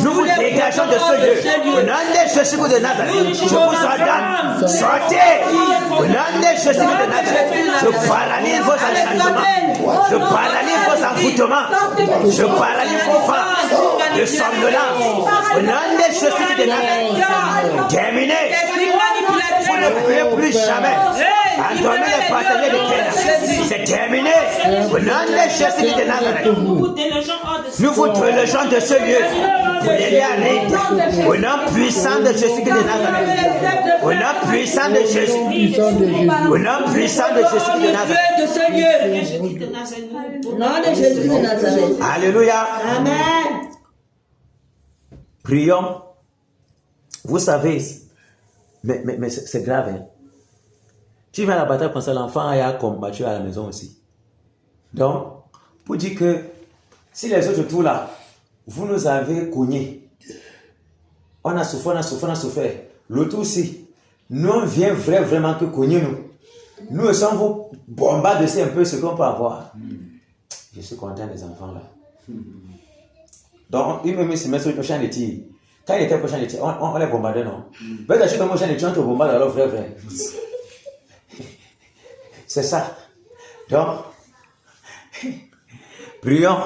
nous vous dégageons de ce lieu. Au nom de Jésus de Nazareth, je vous ordonne, sortez. Au nom de Jésus de Nazareth, je paralyse vos enchantements, je paralyse vos envoûtements, je paralyse vos vents de somnolence. Au nom de Jésus de Nazareth, terminé. Vous ne pouvez plus jamais endormir les bataillers de terre. C'est terminé. Au nom de Jésus de Nazareth, nous vous délogeons de ce lieu pour les lier à l'île. Au nom puissant de Jésus de Nazareth. Au nom puissant de Jésus. Au nom puissant de Jésus de Nazareth. Alléluia. Amen. Prions. Vous savez, mais c'est grave. Hein? Tu viens à la bataille quand l'enfant a combattu à la maison aussi. Donc, pour dire que si les autres tout là, vous nous avez cognés. On a souffert. L'autre aussi. Nous, on vient vraiment que cogner nous. Nous aussi, on vous bombarde aussi un peu ce qu'on peut avoir. Je suis content des enfants là. Donc, il me met sur le champ de tir. Quand il était au champ de tir, on les bombardait, non? Mais quand je suis dans mon champ de tir, on te bombarde alors vrai. C'est ça. Donc, prions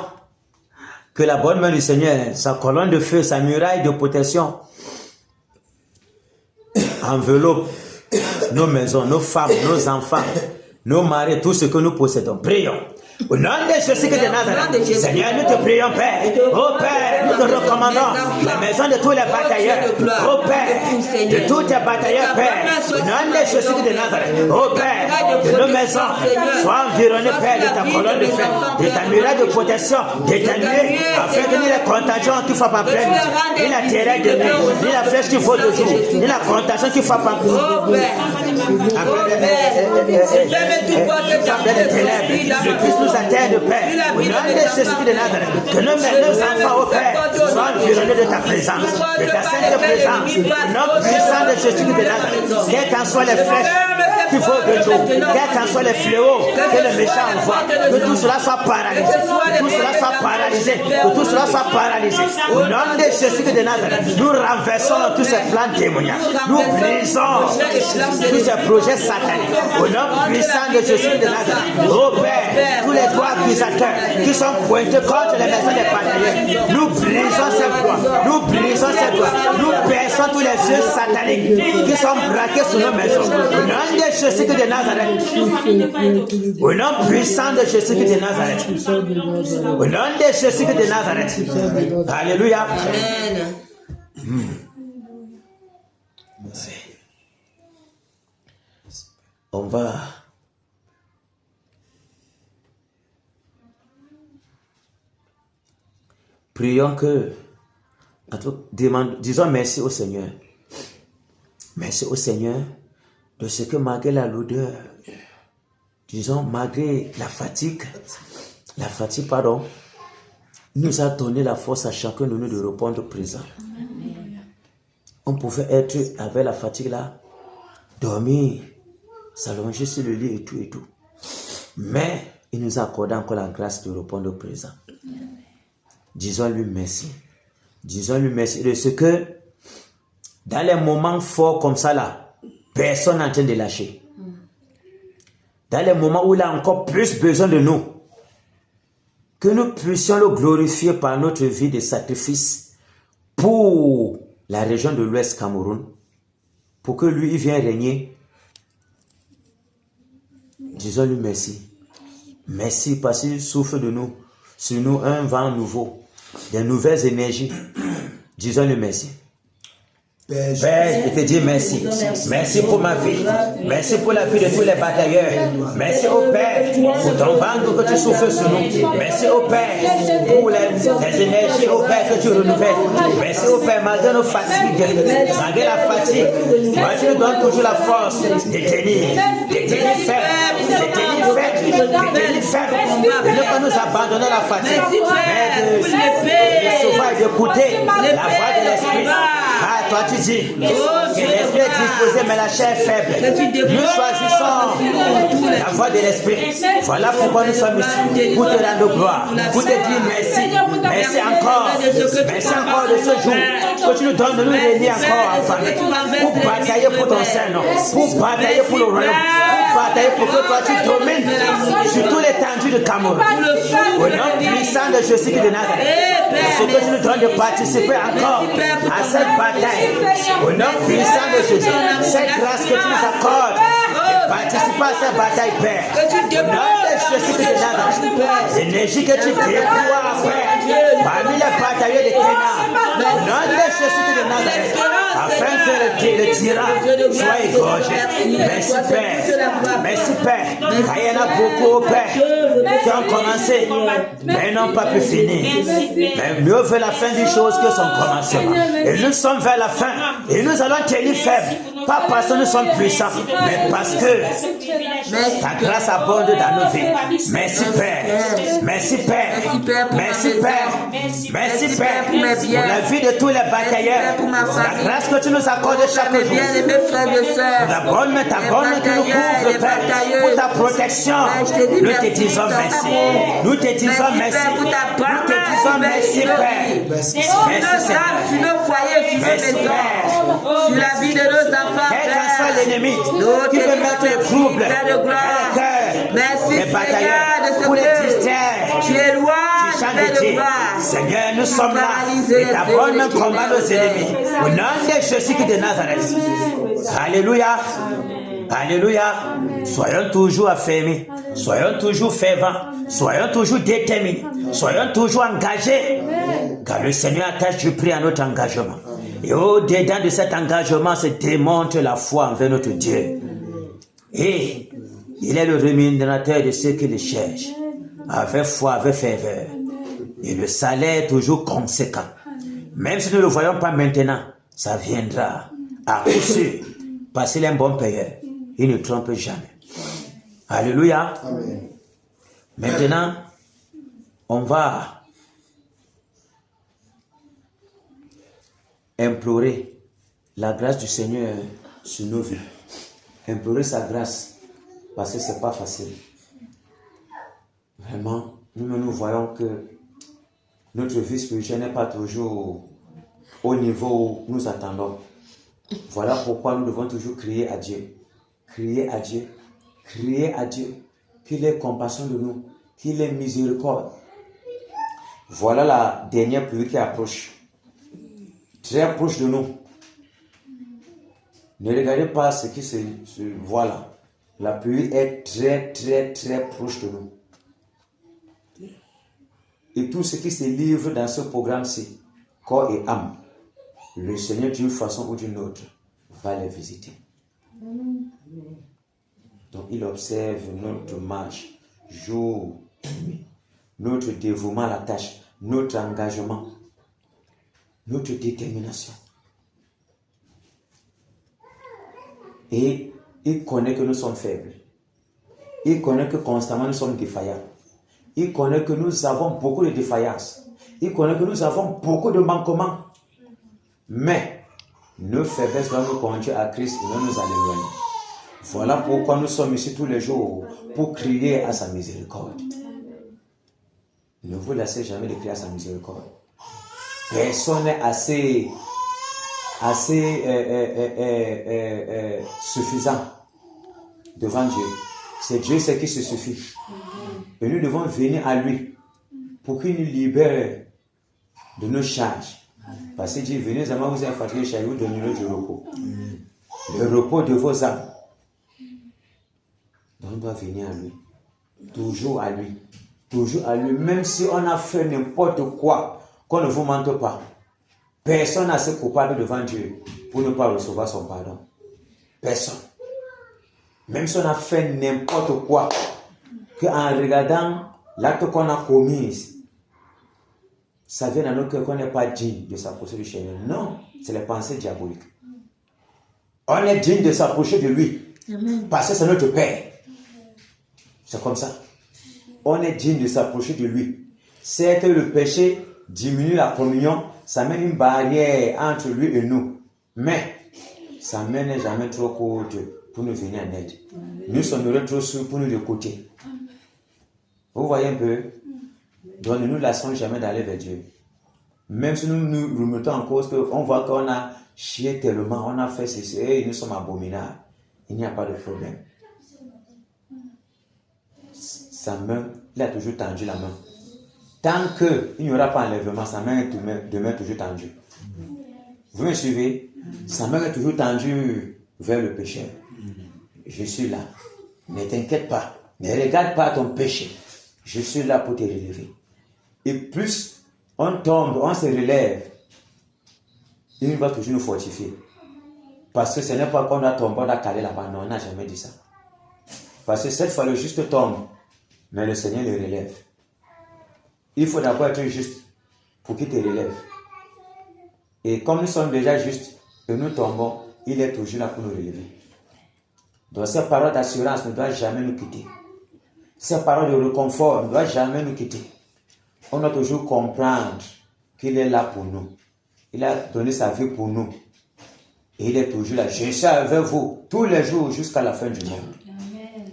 que la bonne main du Seigneur, sa colonne de feu, sa muraille de protection, enveloppe nos maisons, nos femmes, nos enfants, nos maris, tout ce que nous possédons. Prions. Au nom de Jésus de Nazareth, Seigneur, nous te prions, Père. Oh Père, nous te recommandons la maison de tous les batailleurs. Oh Père, de tous les batailleurs, Père. Au nom de Jésus de Nazareth. Oh Père, de nos maisons, sois environnées, Père, de ta colonne de fer, de ta muraille de protection, de ta nuée, afin que ni les contagions qui frappent en pleine nuit, ni la terreur de nuit, ni la flèche qui vole de jour, ni la contagion qui frappe en pleine nuit. Nous atteigne de Père, au nom de Jésus de Nazareth, que nos enfants, au Père, soient environnés de ta présence, de ta sainte présence, au nom puissant de Jésus de Nazareth, quelles qu'en soient les flèches qui volent de jour, quels qu'en soient les fléaux que le méchant envoie, que tout cela soit paralysé, que tout cela soit paralysé, que tout cela soit paralysé. Au nom de Jésus de Nazareth, nous renversons tous ces plans démoniaques, nous brisons tous ces projets sataniques, au nom puissant de Jésus de Nazareth. Ô Père, tous les doigts accusateurs qui sont pointés contre les maisons des batailleurs, nous brisons ces doigts, nous perçons tous les yeux sataniques qui sont braqués sur nos maisons. Au nom de Jésus de Nazareth, au nom puissant de Jésus de Nazareth, au nom de Jésus de Nazareth. Alléluia. Amen. On va prions que, disons merci au Seigneur. Merci au Seigneur de ce que malgré la lourdeur, disons malgré la fatigue, nous a donné la force à chacun de nous de répondre présent. On pouvait être avec la fatigue là, dormir, s'allonger sur le lit et tout. Mais il nous a accordé encore la grâce de répondre présent. Disons-lui merci. Disons-lui merci de ce que dans les moments forts comme ça là, personne n'est en train de lâcher. Dans les moments où il a encore plus besoin de nous, que nous puissions le glorifier par notre vie de sacrifice pour la région de l'Ouest Cameroun, pour que lui, il vienne régner. Disons-lui merci. Merci parce qu'il souffle de nous, sur nous un vent nouveau, des nouvelles énergies. Disons-lui merci. Père, je te dis merci. Merci pour ma vie. Merci pour la vie de tous les batailleurs. Merci au Père pour ton vent que tu souffles sur nous. Merci au Père pour les énergies au Père que tu renouvelles. Merci au Père malgré nos fatigues, malgré la fatigue. Moi, tu nous donnes toujours la force de tenir ferme, ne pas nous abandonner la fatigue, mais de souvent d'écouter la voix de l'Esprit. Ah, toi tu dis que l'Esprit est disposé, mais la chair est faible. Nous choisissons la voix de l'Esprit. Voilà pourquoi nous sommes ici, pour te rendre gloire, pour te dire merci. Merci encore de ce jour que tu nous donnes de nous réunir encore en famille, pour batailler pour ton Saint-Nom, pour batailler pour le royaume, pour batailler pour que toi tu domines sur tout l'étendue de Cameroun. Au nom puissant de Jésus de Nazareth, ce que tu nous donnes de participer encore à cette bataille. Au nom puissant de Jésus, cette grâce que tu nous accordes de participer à cette bataille, Père. Au nom de Jésus de Nazareth, l'énergie que tu déploies, Père, parmi les batailleurs de Kéna, au nom de Jésus de Nazareth, afin que le tyran soit égorgé. Merci, Père. Merci, Père. Car il y en a beaucoup, Père, qui ont commencé, mais n'ont pas pu finir. Mais mieux veut la fin des choses que son commencement. Et nous sommes vers la fin. Et nous allons tenir faible. Pas parce que nous sommes puissants, mais parce que ta grâce abonde dans nos vies. Merci, Père. Merci, Père. Merci, Père. Merci, Père. Pour la vie de tous les batailleurs. La grâce que tu nous accordes chaque jour. Ta bonne main qui nous couvre, Père, pour ta protection. Nous te disons merci. Nous te disons merci. Nous te disons merci, Père. Merci, Seigneur. Sur nos foyers, sur nos maisons, sur la vie de nos enfants. Quel qu'en soit l'ennemi qui veut mettre le trouble dans le cœur des batailleurs pour les distraire, tu es loin, tu chantes de Dieu. Seigneur, nous sommes là et ta bonne main combat nos ennemis. Au nom de Jésus de Nazareth. Alléluia. Alléluia. Soyons toujours affermis, soyons toujours fervents, soyons toujours déterminés, soyons toujours engagés. Car le Seigneur attache du prix à notre engagement. Et au-dedans de cet engagement se démontre la foi envers notre Dieu. Et il est le rémunérateur de ceux qui le cherchent, avec foi, avec ferveur. Et le salaire est toujours conséquent. Même si nous ne le voyons pas maintenant, ça viendra à coup sûr. Parce qu'il est un bon payeur. Il ne trompe jamais. Alléluia. Amen. Maintenant, on va implorer la grâce du Seigneur sur nos vies. Implorer sa grâce, parce que ce n'est pas facile. Vraiment, nous voyons que notre vie spirituelle n'est pas toujours au niveau où nous attendons. Voilà pourquoi nous devons toujours crier à Dieu. Crier à Dieu. Crier à Dieu. Qu'il ait compassion de nous. Qu'il ait miséricorde. Voilà la dernière pluie qui approche. Très proche de nous. Ne regardez pas ce qui se voit là. La pluie est très proche de nous. Et tout ce qui se livre dans ce programme-ci, corps et âme, le Seigneur d'une façon ou d'une autre va les visiter. Donc il observe notre marche jour et nuit, notre dévouement à la tâche, notre engagement, notre détermination. Et il connaît que nous sommes faibles. Il connaît que constamment nous sommes défaillants. Il connaît que nous avons beaucoup de défaillances. Il connaît que nous avons beaucoup de manquements. Mais nos faiblesses doivent nous conduire à Christ et non nous en éloigner. Voilà pourquoi nous sommes ici tous les jours pour crier à sa miséricorde. Ne vous laissez jamais de crier à sa miséricorde. personne n'est assez suffisant devant Dieu. C'est Dieu ce qui se suffit. Et nous devons venir à lui pour qu'il nous libère de nos charges. Parce qu'il dit, venez à moi, vous êtes fatigués, je vous donnerai du repos. Le repos de vos âmes. Donc on doit venir à lui. Toujours à lui. Toujours à lui. Même si on a fait n'importe quoi, qu'on ne vous mente pas. Personne n'a assez coupable devant Dieu pour ne pas recevoir son pardon. Personne. Même si on a fait n'importe quoi, qu'en regardant l'acte qu'on a commis, ça vient à nos cœurs qu'on n'est pas digne de s'approcher du Seigneur. Non, c'est les pensées diaboliques. On est digne de s'approcher de lui. Amen. Parce que c'est notre Père. C'est comme ça. On est digne de s'approcher de lui. Certes, le péché diminue la communion, ça met une barrière entre lui et nous. Mais ça ne mène jamais trop court pour nous venir en aide. Nous sommes trop sûrs pour nous de côté. Vous voyez un peu? Donc ne nous laissons jamais d'aller vers Dieu. Même si nous nous remettons en cause, on voit qu'on a chié tellement, on a fait ceci, et nous sommes abominables. Il n'y a pas de problème. Sa main, il a toujours tendu la main. Tant qu'il n'y aura pas enlèvement, sa main demeure toujours tendue. Vous me suivez? Sa main est toujours tendue vers le péché. Je suis là. Ne t'inquiète pas. Ne regarde pas ton péché. Je suis là pour te relever. Et plus on tombe, on se relève, il va toujours nous fortifier. Parce que ce n'est pas qu'on a tombé, on a calé là-bas. Non, on n'a jamais dit ça. Parce que cette fois, le juste tombe, mais le Seigneur le relève. Il faut d'abord être juste pour qu'il te relève. Et comme nous sommes déjà justes et nous tombons, il est toujours là pour nous relever. Donc ces paroles d'assurance ne doivent jamais nous quitter. Ces paroles de réconfort ne doivent jamais nous quitter. On doit toujours comprendre qu'il est là pour nous. Il a donné sa vie pour nous. Et il est toujours là. Je suis avec vous tous les jours jusqu'à la fin du monde. Amen.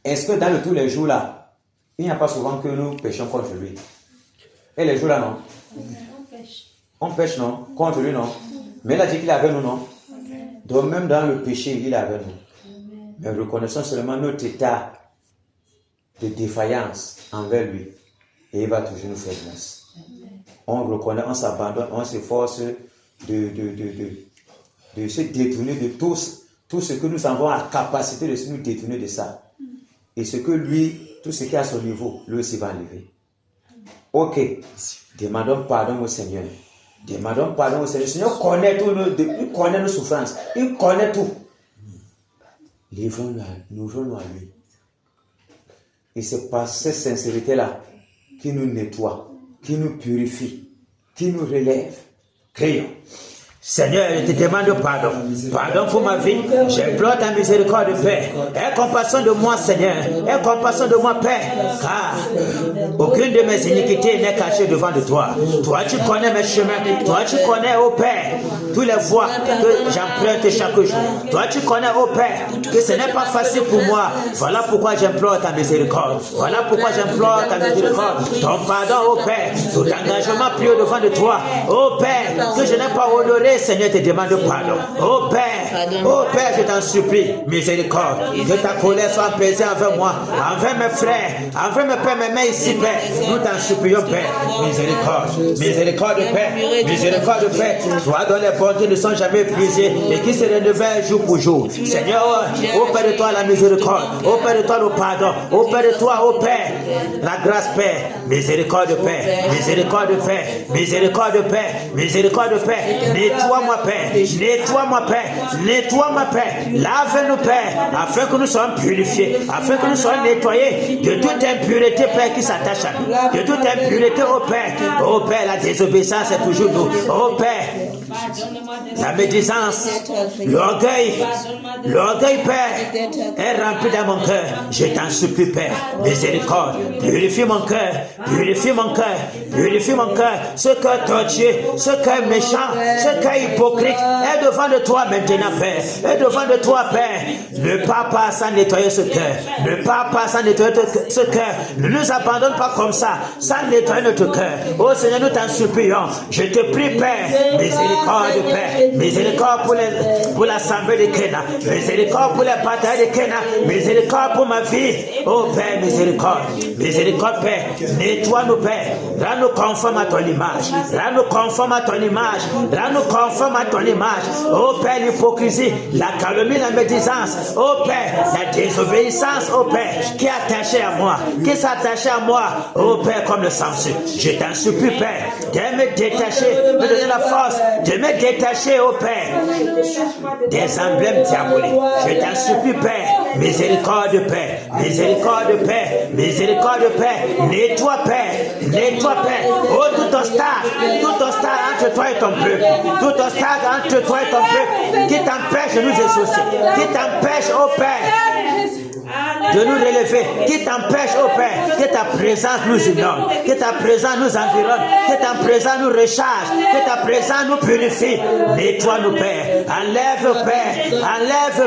Est-ce que dans le tous les jours là, il n'y a pas souvent que nous péchons contre lui? Et les jours là, non? On pêche, non? Contre lui, non? Mais il a dit qu'il est avec nous, non? Donc même dans le péché, il est avec nous. Mais reconnaissons seulement notre état de défaillance envers lui. Et il va toujours nous faire grâce. On reconnaît, on s'abandonne, on s'efforce de se détourner de tout ce que nous avons la capacité de nous détourner de ça. Et ce que lui, tout ce qui est à son niveau, lui aussi va enlever. Ok, demandons pardon au Seigneur. Demandons pardon au Seigneur. Le Seigneur connaît tout, il connaît nos souffrances, il connaît tout. Livrons-nous à lui. Et c'est par cette sincérité-là qui nous nettoie, qui nous purifie, qui nous relève. Crions. Seigneur, je te demande pardon. Pardon pour ma vie. J'implore ta miséricorde, Père. Aie compassion de moi, Seigneur. Aie compassion de moi, Père. Car aucune de mes iniquités n'est cachée devant de toi. Toi, tu connais mes chemins. Toi, tu connais, ô Père, toutes les voies que j'emprunte chaque jour. Toi, tu connais, ô Père, que ce n'est pas facile pour moi. Voilà pourquoi j'implore ta miséricorde. Voilà pourquoi j'implore ta miséricorde. Ton pardon, ô Père, tout engagement pris au devant de toi. Ô Père, que je n'ai pas honoré, Seigneur, te demande pardon. Oh Père, je t'en supplie, miséricorde. Que ta colère soit apaisée envers moi, envers mes frères, envers mes pères, mes mères ici, Père. Nous t'en supplions, Père. Miséricorde, miséricorde, Père. Miséricorde, Père. Toi dont les bontés ne sont jamais épuisées et qui se renouvellent jour pour jour. Seigneur, au Père de toi la miséricorde, au Père de toi le pardon, au Père de toi, ô Père, la grâce, Père. Miséricorde, Père. Miséricorde, Père. Miséricorde, Père. Miséricorde, Père. Nettoie-moi, Père. Nettoie-moi, Père. Nettoie-moi, Père. Lave-nous, Père, afin que nous soyons purifiés, afin que nous soyons nettoyés de toute impureté, Père, qui s'attache à nous. De toute impureté, ô Père. Ô Père, la désobéissance est toujours nous. Ô Père, la médisance, l'orgueil, Père, est rempli dans mon cœur. Je t'en supplie, Père. Miséricorde. Purifie mon cœur. Purifie mon cœur. Purifie mon cœur. Ce cœur tortueux, ce cœur méchant, ce cœur hypocrite est devant de toi maintenant, Père. Et devant de toi, Père. Ne pars pas sans nettoyer ce cœur. Ne pars pas sans nettoyer ce cœur. Ne nous abandonne pas comme ça, sans nettoyer notre cœur. Oh Seigneur, nous t'en supplions. Je te prie, Père. Miséricorde, Père. Miséricorde pour l'assemblée de Kena. Miséricorde pour les batailles de Kena. Miséricorde pour ma vie. Oh Père, miséricorde. Miséricorde, Père. Nettoie-nous, Père. Rends-nous conformes à ton image. Rends-nous conformes à ton image. Rends-nous conformes à ton image. Oh Père, l'hypocrisie, la calomnie, la médisance. Oh Père, la désobéissance, oh Père, qui est attaché à moi, qui s'est attaché à moi. Oh Père, comme le Samson. Je t'en supplie, Père, de me détacher, de me donner la force, de me détacher, oh Père, des emblèmes diaboliques. Je t'en supplie, Père, miséricorde, Père, miséricorde, Père, miséricorde, Père, nettoie, Père, nettoie, Père. Oh, tout obstacle entre toi et ton peuple, tout obstacle entre toi et ton peuple, qui t'empêche de nous exaucer, qui t'empêche, oh Père, de nous relever, qui t'empêche, oh Père, que ta présence nous inonde, que ta présence nous environne, que ta présence nous recharge, que ta présence nous purifie. Nettoie-nous, Père, enlève,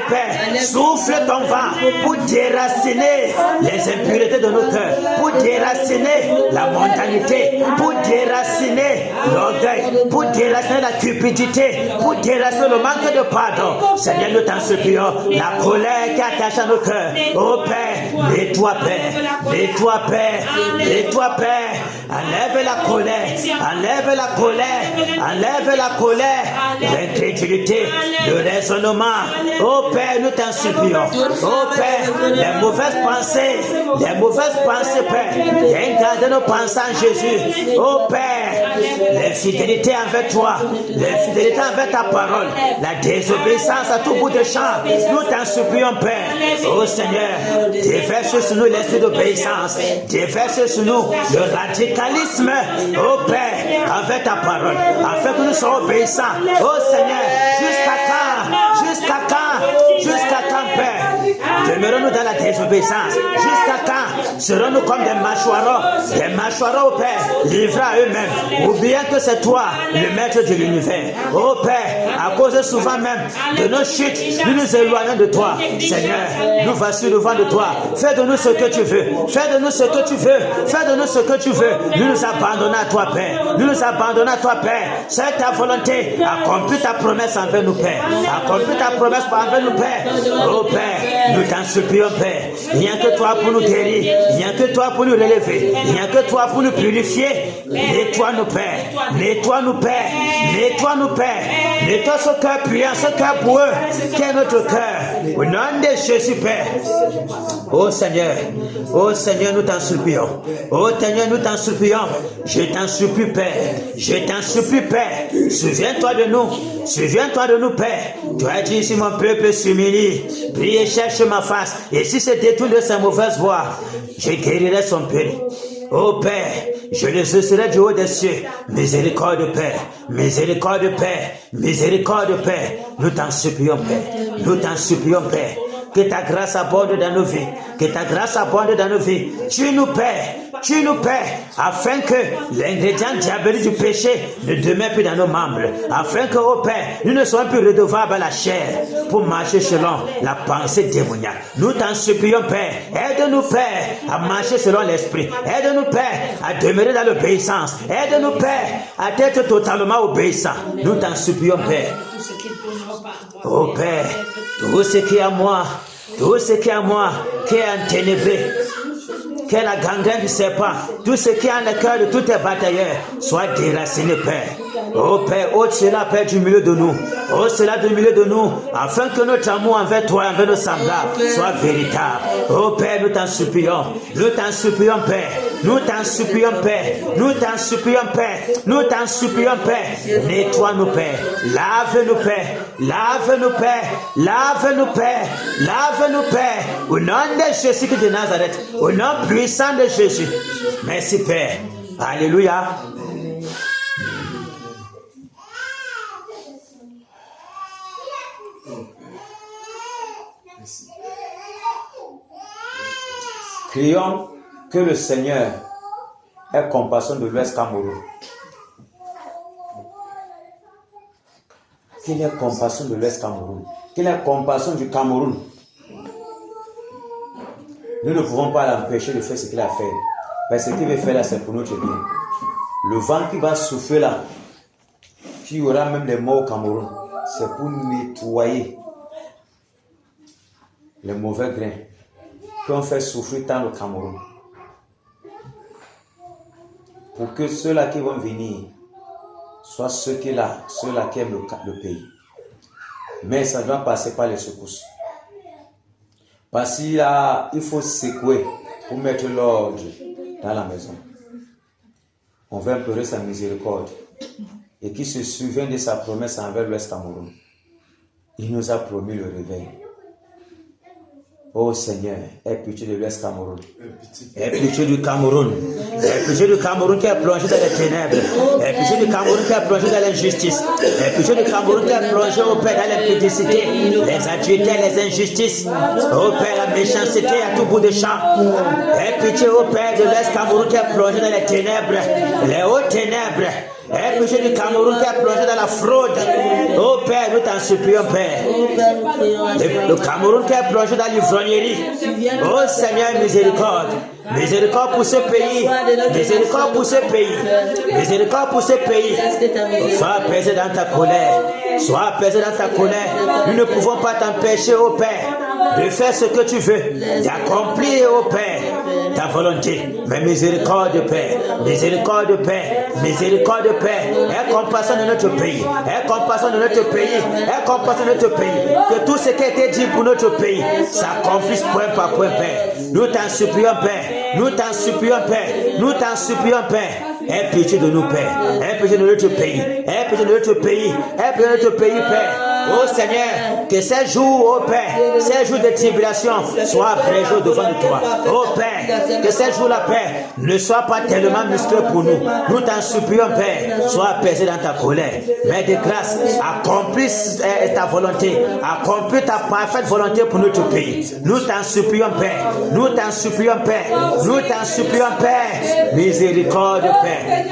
Père, souffle ton vent pour déraciner les impuretés de nos cœurs, pour déraciner la mondanité, pour déraciner l'orgueil, pour déraciner la cupidité, pour déraciner le manque de pardon. Seigneur, nous t'en supplions, la colère qui attache à nos cœurs. Oh Père, nettoie, Père, nettoie, Père, nettoie, Père, enlève la colère, enlève la colère, enlève la colère, l'incrédulité, le raisonnement. Oh Père, nous t'en supplions. Oh Père, les mauvaises pensées, Père, viens garder nos pensées en Jésus. Oh Père, l'infidélité envers toi, l'infidélité envers ta parole, la désobéissance à tout bout de champ, nous t'en supplions, Père. Oh Seigneur, déverse sur nous l'esprit d'obéissance, déverse sur nous le radicalisme, oh Père, avec ta parole, afin que nous soyons obéissants. Oh Seigneur, jusqu'à quand, Père, demeurons-nous dans la désobéissance? Jusqu'à quand serons-nous comme des mâchoireaux, oh Père, livrés à eux-mêmes, oubliant que c'est toi, le maître de l'univers. Oh Père, à cause souvent même de nos chutes, nous nous éloignons de toi. Seigneur, nous voici devant de toi. Fais de nous ce que tu veux. Fais de nous ce que tu veux. Fais de nous ce que tu veux. Nous nous abandonnons à toi, Père. Nous nous abandonnons à toi, Père. C'est ta volonté. Accomplis ta promesse envers nous, Père. Accomplis ta promesse envers nous, Père. Oh Père, nous t'en supplions, Père. Il n'y a que toi pour nous guérir. Il n'y a que toi pour nous relever. Il n'y a que toi pour nous purifier. Nettoie-nous, Père. Nettoie-nous, Père. Nettoie-nous, Père. Nettoie ce cœur puant, ce cœur boueux, qui est notre cœur. Au nom de Jésus, Père. Oh Seigneur, nous t'en supplions. Oh Seigneur, nous t'en supplions. Je t'en supplie, Père. Je t'en supplie, Père. Souviens-toi de nous, Père. Tu as dit, si mon peuple s'humilie, prie et cherche ma face, et si se détourne de sa mauvaise voie, je guérirai son péri. Oh Père, je les exaucerai du haut des cieux. Miséricorde, Père. Miséricorde, Père. Miséricorde, Père. Nous t'en supplions, Père. Nous t'en supplions, Père. Que ta grâce abonde dans nos vies. Que ta grâce abonde dans nos vies. Tue-nous, Père. Tue-nous, Père. Afin que l'ingrédient diabolique du péché ne demeure plus dans nos membres. Afin que, oh Père, nous ne soyons plus redevables à la chair pour marcher selon la pensée démoniaque. Nous t'en supplions, Père. Aide-nous, Père, à marcher selon l'esprit. Aide-nous, Père, à demeurer dans l'obéissance. Aide-nous, Père, à être totalement obéissant. Nous t'en supplions, Père. Oh Père, tout ce qui est à moi, qui est enténébré, qui est la gangrène du serpent, tout ce qui est en le cœur de tous tes batailleurs, soit déraciné, Père. Oh Père, ôte cela, Père, du milieu de nous. Ôte cela du milieu de nous, afin que notre amour envers toi, envers nos semblables, soit véritable. Oh Père, nous t'en supplions. Nous t'en supplions, Père. Nous t'en supplions, Père. Nous t'en supplions, Père. Nous t'en supplions, Père. Nettoie-nous, Père. Lave-nous, Père. Lave-nous, Père. Lave-nous, Père. Lave-nous, Père. Au nom de Jésus de Nazareth. Au nom puissant de Jésus. Merci, Père. Alléluia. Prions que le Seigneur ait compassion de l'Ouest Cameroun. Quelle est la compassion de l'Ouest Cameroun? Quelle est la compassion du Cameroun? Nous ne pouvons pas l'empêcher de faire ce qu'il a fait. Mais ce qu'il veut faire là, c'est pour notre bien. Le vent qui va souffler là, qui aura même les morts au Cameroun, c'est pour nettoyer les mauvais grains qui ont fait souffrir tant le Cameroun. Pour que ceux-là qui vont venir soient ceux-là qui aiment le pays. Mais ça doit passer par les secousses. Parce qu'il faut secouer pour mettre l'ordre dans la maison. On va implorer sa miséricorde et qui se souvient de sa promesse envers l'Ouest Cameroun. Il nous a promis le réveil. Oh Seigneur, aie pitié de l'Ouest Cameroun. Aie pitié du Cameroun. Aie pitié du Cameroun qui est plongé dans les ténèbres. Aie pitié du Cameroun qui est plongé dans l'injustice. Aie pitié du Cameroun qui est plongé au Père dans l'impudicité, les adultères, les injustices. Au Père, la méchanceté à tout bout de champ. Aie pitié au Père de l'Ouest Cameroun qui est plongé dans les ténèbres, les hautes ténèbres. Aie pitié du Cameroun qui est plongé dans la fraude. Oh Père, nous t'en supplions, Père. Le Cameroun qui est plongé dans l'ivrognerie. Oh Seigneur, miséricorde. Miséricorde pour ce pays. Miséricorde pour ce pays. Miséricorde pour ce pays. Sois apaisé dans ta colère. Sois apaisé dans ta colère. Nous ne pouvons pas t'empêcher, oh Père, de faire ce que tu veux, d'accomplir, oh Père, ta volonté. Mais miséricorde, Père. Miséricorde, Père. Miséricorde, Père. Aie compassion de notre pays. Aie compassion de notre pays. Aie compassion de notre pays. Que tout ce qui a été dit pour notre pays s'accomplisse point par point, Père. Nous t'en supplions, Père. Nous t'en supplions, Père. Nous t'en supplions, Père. Aie pitié de nous, Père. Aie pitié de notre pays. Aie pitié de notre pays. Aie pitié de notre pays, Père. Oh Seigneur, que ces jours, oh Père, ces jours de tribulation soient abrégés devant toi. Oh Père, que ces jours-là, Père, ne soient pas tellement musclés pour nous. Nous t'en supplions, Père. Sois apaisé dans ta colère. Mais de grâce, accomplisse ta volonté. Accomplis ta parfaite volonté pour notre pays. Nous t'en supplions, Père. Nous t'en supplions, Père. Nous t'en supplions, Père. Miséricorde, Père.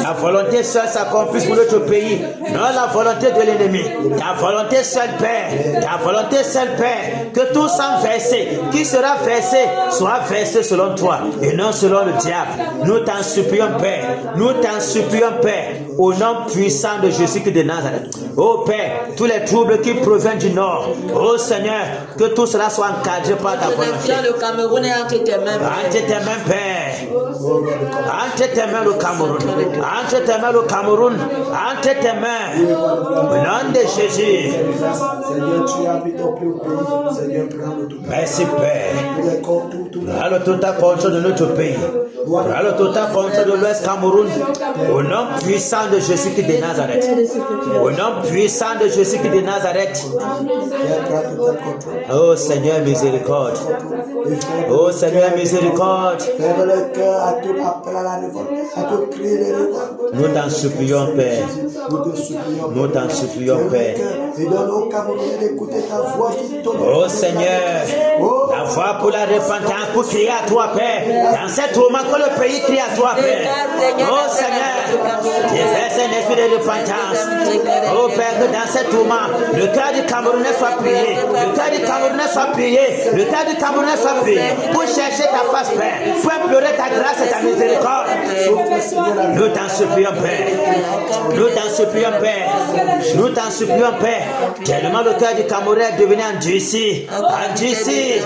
Ta volonté seule s'accomplisse pour notre pays. Non la volonté de l'ennemi. Ta volonté seule, Père. Ta volonté seule, Père. Que tout sang versé, qui sera versé, soit versé selon toi et non selon le diable. Nous t'en supplions, Père. Nous t'en supplions, Père. Au nom puissant de Jésus-Christ de Nazareth. Oh Père, tous les troubles qui proviennent du nord. Oh Seigneur, que tout cela soit encadré par ta volonté. Le Cameroun est entre tes mains. Entre tes mains, Père. Entre tes mains, le Cameroun. Entre tes mains, le Cameroun. Entre tes mains. Au nom de Jésus. Seigneur, tu habites au plus pays. Seigneur, prends le tout. Merci, Père. Prends le total contrôle de notre pays. Prends le total contrôle de l'Ouest Cameroun. Au nom puissant de Jésus-Christ de Nazareth. Au nom puissant de Jésus-Christ de Nazareth. Oh Seigneur, miséricorde. Oh Seigneur, miséricorde. Nous t'en supplions, Père. Nous t'en supplions, Père. Oh Seigneur, la voix pour la repentance, pour crier à toi, Père. Dans cet moment que le pays crie à toi, Père. Oh Seigneur, déverse un esprit de repentance. Oh Père, que dans cet moment, le cœur du Camerounais soit prié. Le cœur du Camerounais soit prié. Le cœur du Camerounais soit prié. Pour chercher ta face, Père. Pour implorer ta grâce et ta miséricorde. Nous t'en supplions, Père. Nous t'en supplions, Père. Nous t'en supplions, Père. Tellement le cœur du Camerounais est devenu endurci. Endurci.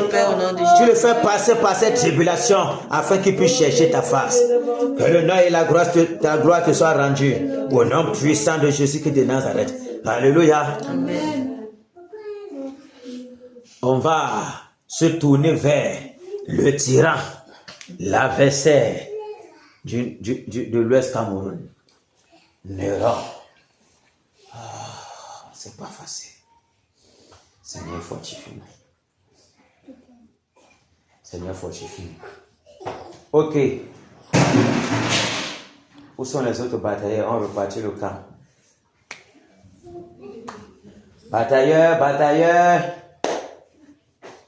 Tu le fais passer par cette tribulation afin qu'il puisse chercher ta face. Que le nom et la gloire, ta gloire te soient rendus. Au nom puissant de Jésus-Christ de Nazareth. Alléluia. Amen. On va se tourner vers le tyran, l'adversaire de l'Ouest Cameroun. Néron. C'est pas facile. Seigneur, fortifie-nous. Seigneur, fortifie-nous. Ok. Où sont les autres batailleurs? On repartit le camp. Batailleurs, batailleurs.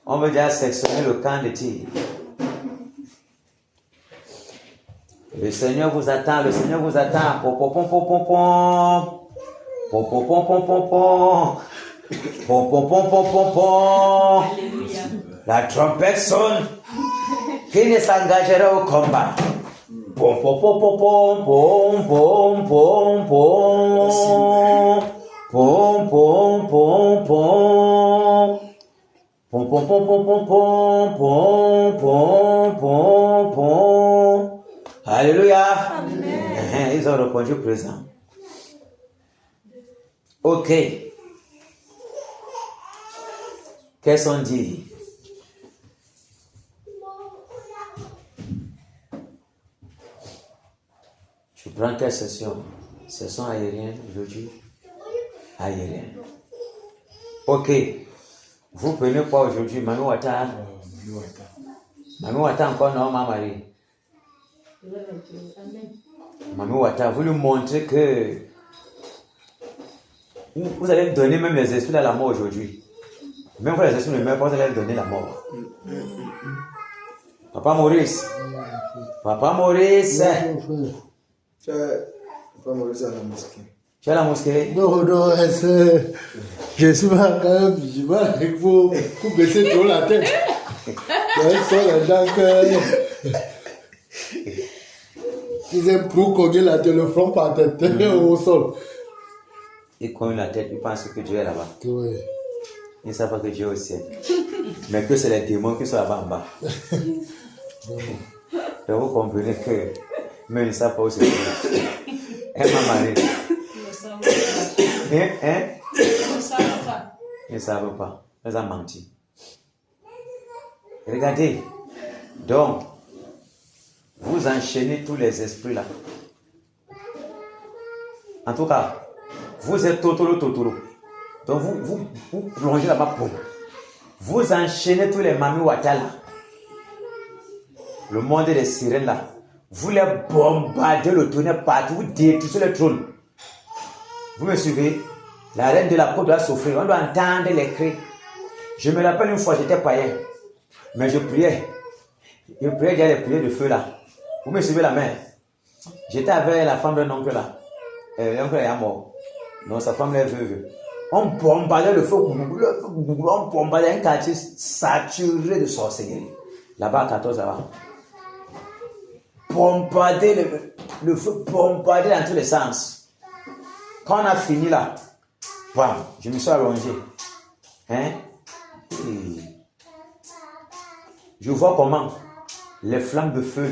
On veut déjà sectionner le camp de tir. Le Seigneur vous attend, le Seigneur vous attend. Pom, pom, pom, pom, pom, pom. Pom, pom, pom, pom, pom, pom. Pom, pom, pom, pom, pom, pom. La trompette sonne. Qui ne s'engagera au combat? Pom, pom, pom, pom, pom, pom, pom, pom, pom. Pom, pom, pom, pom. Pom, pom, pom, pom, pom, pom, pom, pom, pom, pom. Alléluia. Amen. Ils ont répondu présent. Ok. Qu'est-ce qu'on dit? Tu prends quelle session? Session aérienne aujourd'hui? Aérienne. Ok. Vous prenez quoi aujourd'hui? Mami Wata? Mami Wata encore non, ma Marie? Mami Wata, vous lui montrez que vous allez donner même les esprits à la mort aujourd'hui. Même quand les esprits ne meurent pas, vous allez donner la mort. Papa Maurice. Papa Maurice. Papa Maurice à la mosquée. Tu es à la mosquée? Non, je suis pas quand même musulman, il faut baisser trop la tête. Ils sont là-dedans que. Ils aiment trop cogner la tête, le front par tête, au sol. Ils cognent la tête, ils pensent que Dieu est là-bas. Oui. Ils ne savent pas que Dieu est au ciel. Mais que c'est les démons qui sont là-bas en bas. Donc vous comprenez que. Mais ils ne savent pas où c'est. Hein, ma Marie? Hein? Ils ne savent pas. Ils ont menti. Regardez. Donc, vous enchaînez tous les esprits là. En tout cas, vous êtes Totoro. Donc, vous plongez là-bas. Vous enchaînez tous les Mami Wata là. Le monde des sirènes là. Vous les bombardez le tonnerre partout. Vous détruisez le trône. Vous me suivez? La reine de la côte doit souffrir. On doit entendre les cris. Je me rappelle une fois, j'étais païen. Mais je priais. Je priais déjà les prières de feu là. Vous me suivez la main? J'étais avec la femme d'un oncle là. L'oncle est mort. Donc sa femme est veuve. On bombardait le feu. On bombardait un quartier saturé de sorcellerie. Là-bas à 14 là-bas. Bombarder le feu, bombarder dans tous les sens. Quand on a fini là, bam, je me suis allongé. Hein? Et je vois comment les flammes de feu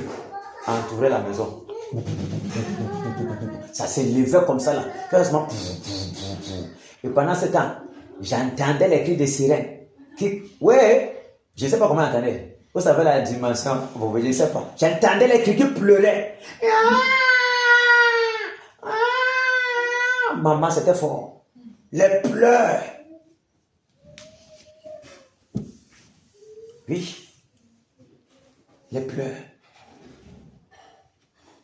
entouraient la maison. Ça s'est levé comme ça là. Et pendant ce temps, j'entendais les cris des sirènes. Ouais, je ne sais pas comment j'entendais. Vous savez la dimension, je ne sais pas. J'entendais les cris qui pleuraient. Maman, c'était fort. Les pleurs. Oui. Les pleurs.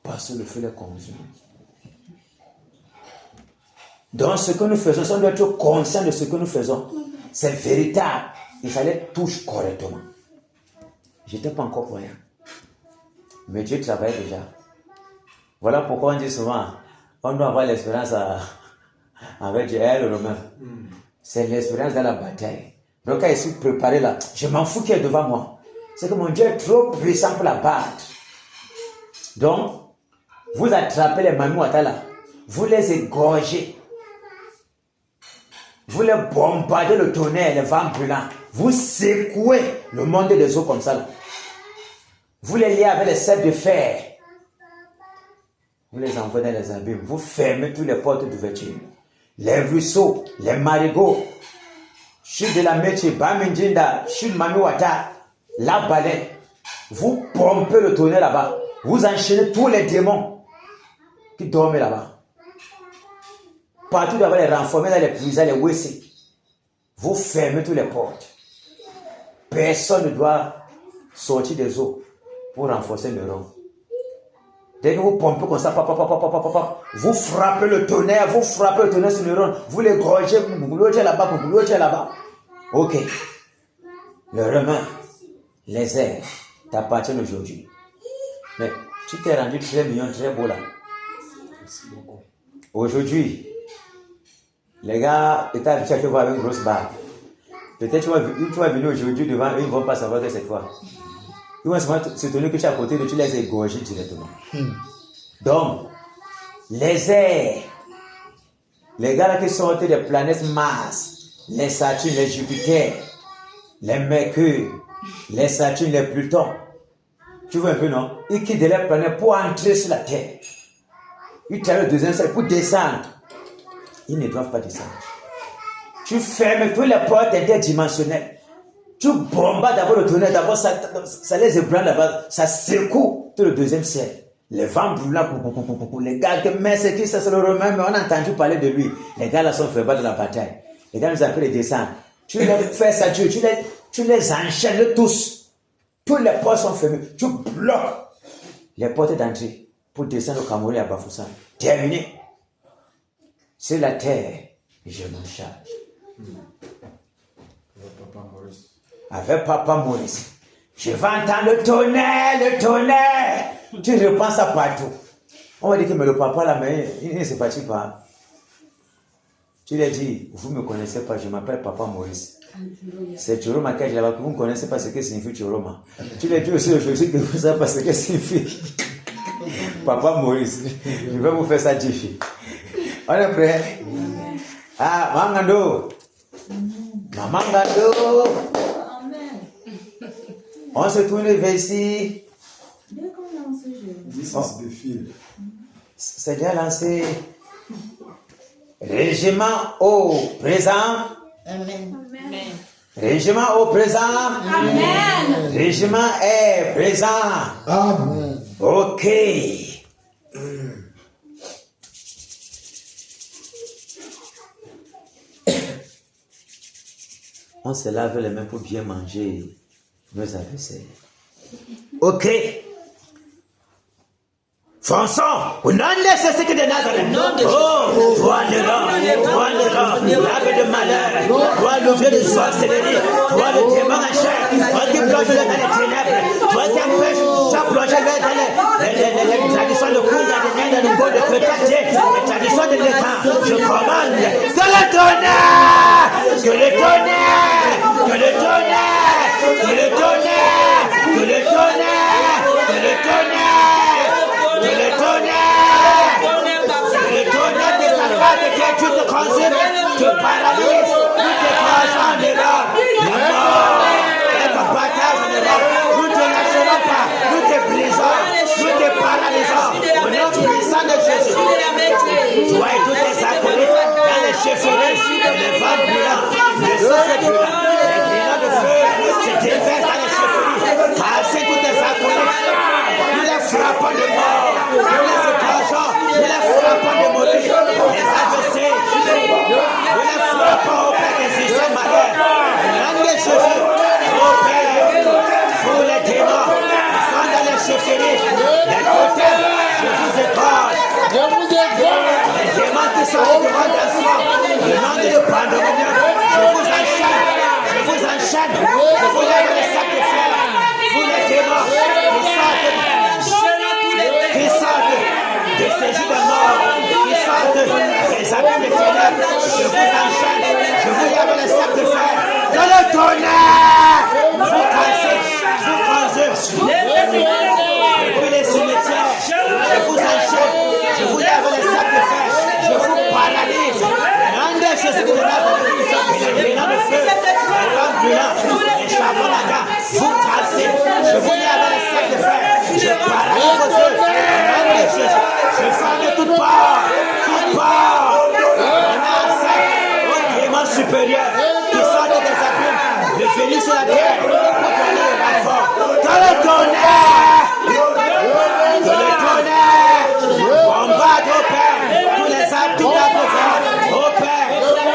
Parce que le feu les consume. Donc, ce que nous faisons, on doit être conscient de ce que nous faisons. C'est véritable. Il fallait toucher correctement. Je n'étais pas encore croyant. Mais Dieu travaille déjà. Voilà pourquoi on dit souvent, on doit avoir l'espérance avec Dieu et le Romain. C'est l'espérance dans la bataille. Donc quand je suis préparé là, je m'en fous qui est devant moi. C'est que mon Dieu est trop puissant pour la battre. Donc, vous attrapez les Mami Wata là, vous les égorgez. Vous les bombardez le tonnerre, les vents brûlants. Vous secouez le monde des eaux comme ça là. Vous les liez avec les ceps de fer. Vous les envoyez dans les abîmes. Vous fermez toutes les portes d'ouverture. Les ruisseaux, les marigots. Chute de la métier, Bamindinda, chute Mami Wata, la baleine. Vous pompez le tonnerre là-bas. Vous enchaînez tous les démons qui dorment là-bas. Partout d'avoir les renforcés dans les prisons, les WC. Vous fermez toutes les portes. Personne ne doit sortir des eaux pour renforcer le rang. Dès que vous pompez comme ça, vous frappez le tonnerre, sur le rond, vous les gorgez, vous logez là-bas, Ok. Le Romain, les airs t'appartiennent aujourd'hui. Mais tu t'es rendu très mignon, très beau là. Aujourd'hui, Les gars étaient habitués à te voir avec une grosse barbe. Peut-être tu vas venir aujourd'hui devant eux, ils ne vont pas savoir que c'est toi. Ils vont se tenir que tu es à côté de tu les égorger directement. Donc, les airs, les gars là qui sortent des planètes Mars, les Saturne, les Jupiter, les Mercure, les Saturne, les Pluton, tu vois un peu, non? Ils quittent les planètes pour entrer sur la Terre. Ils tirent le deuxième ciel pour descendre. Ils ne doivent pas descendre. Tu fermes toutes les portes interdimensionnelles. Tu bombes d'abord le tonnerre, d'abord ça les ébranle là-bas, ça secoue tout le deuxième ciel. Les vents brûlants, les gars, mais c'est qui ça, c'est le Romain, mais on a entendu parler de lui. Les gars là sont faits battre dans la bataille. Les gars nous appellent les descendre. Tu les fais ça, tu les enchaînes tous. Toutes les portes sont fermées. Tu bloques les portes d'entrée pour descendre au Cameroun et à Bafoussam. Terminé. C'est la terre, je m'en charge. Avec Papa Maurice. Je vais entendre le tonnerre. Tu reprends ça partout. On va dire que mais le papa là, mais il ne se fatigue pas. Tu lui as dit, vous ne me connaissez pas, je m'appelle Papa Maurice. C'est Choroma que là-bas, vous ne connaissez pas ce que signifie Choroma. Tu lui as dit aussi aujourd'hui que vous ne savez pas ce que signifie Papa Maurice. Je vais vous faire ça, Jiffy. On est prêt? Ah, Mangando. Mangando. On se tourne vers ici. C'est déjà lancé. Régiment au présent. Amen. Régiment au présent. Amen. Régiment est présent. Amen. Ok. On se lave les mains pour bien manger nos adversaires. Ok. Fonçons au nom de Jésus de Nazareth. Oh, toi le l'arbre de malheur, toi l'objet de sorcellerie, toi le démon en chair, toi qui plonge dans les ténèbres, toi qui empêche de plonger dans les traditions de Kounda, de nouveau de Pétaté, les traditions de l'État. Je commande que le tonnerre, que le tonnerre, que le tonnerre, que le tonnerre, que le tonnerre, que le tonnerre. Le tonnerre de sa femme que tu te consumes, tu paralyses, tu te caches en Europe. La mort est ton partage en Europe. Nous te lâcherons pas, nous te brisons, nous te paralysons. Au nom puissant de Jésus. Toi et tous tes acolytes dans les chefferies, les vents brûlants, les sources brûlantes, les grenades de feu se déversent dans les chefferies. Cassez tous tes acolytes. Nous les frappons de mort. Nous les écrageons. Nous les frappons de mourir. Les adversaires. Nous les frappons au Père des systèmes malheurs. Au nom de Jésus. Au Père. Pour les démons. Ils sont dans les chefferies. Les côtés. Je vous écrase. Les démons qui sont au devant d'un soir. Le nom de pandémie. Je vous enchaîne. Je vous enchaîne. Je vous lève les sacs de fer. Vous les démons. Qui sortent de ces jours de mort, qui sortent des abîmes de ténèbres, je vous enchaîne, je vous lève les sacs de fer, dans le tonnerre, vous cassez, vous causez, depuis les cimetières, je vous enchaîne, je vous lève les sacs de fer, je vous paralyse, rendez Jésus de Nazareth, les grenades de feu, les vents brûlants, les charbons là-bas, vous cassez, je vous lève les sacs de fer, je paralyse vos yeux. Je ferme toute part, au démon supérieur qui sort des abîmes, de venir sur la terre pour donner le renfort. Dans le tonnerre, bombarde au Père, tous les arbres, tout d'abord, au Père,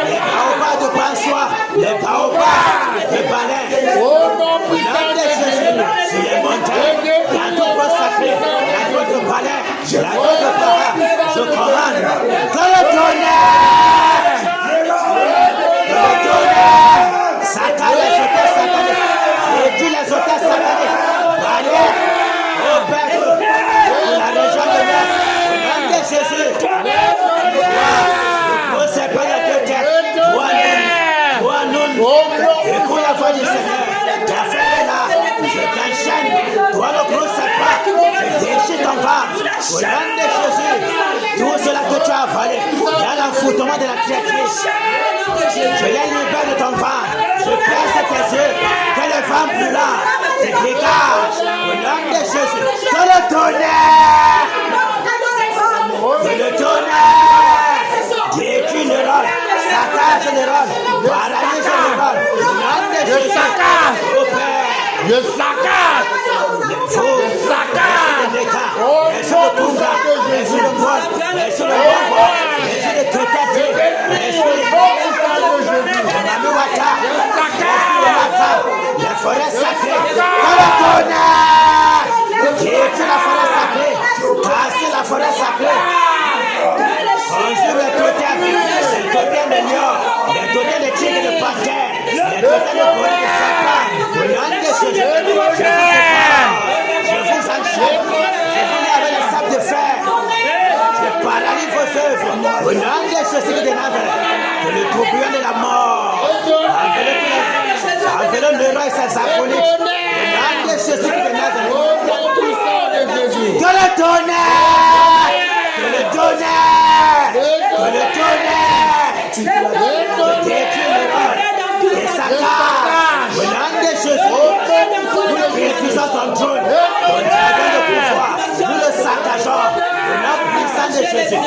les baobabs de Pansois, les baobabs de Balais, au nom de Jésus, sur les montagnes, dans tout consacré, la côte de Balais. La côte de Para, je commande que le tonnerre, Satan les hôtels satanés, réduis les hôtels satanés, barrières, Au nom de Jésus, tout cela que tu as avalé, dans l'enfoutement de la créatrice, je les libère de ton ventre. Je presse tes yeux, que le vent brûlant se dégage. Au nom de Jésus, que le tonnerre, détruit le rôle, saccage le rôle, paralyse le rôle. Au nom de Jésus, au Père, Je saccage. Les forêts sacrées, dans le tonnerre, détruis la forêt sacrée, casse la forêt sacrée. Bonjour les totems de lion, les totems de tigre de panthère, les totems de gorille de serpent. Au nom de Jésus, je vous enchaîne, je vous mets avec le sable de fer. Je paralyse vos œuvres. Au nom de Jésus de Nazareth, que le tourbillon de la mort, enveloppe le roi et ses acolytes. Au nom de Jésus de Nazareth, que le tonnerre, que le tonnerre, que le tonnerre, détruit le roi et sa cage. Au nom de Jésus, nous le réfusons ton trône, ton dragon de pouvoir, nous le saccageons. Au nom puissant de Jésus,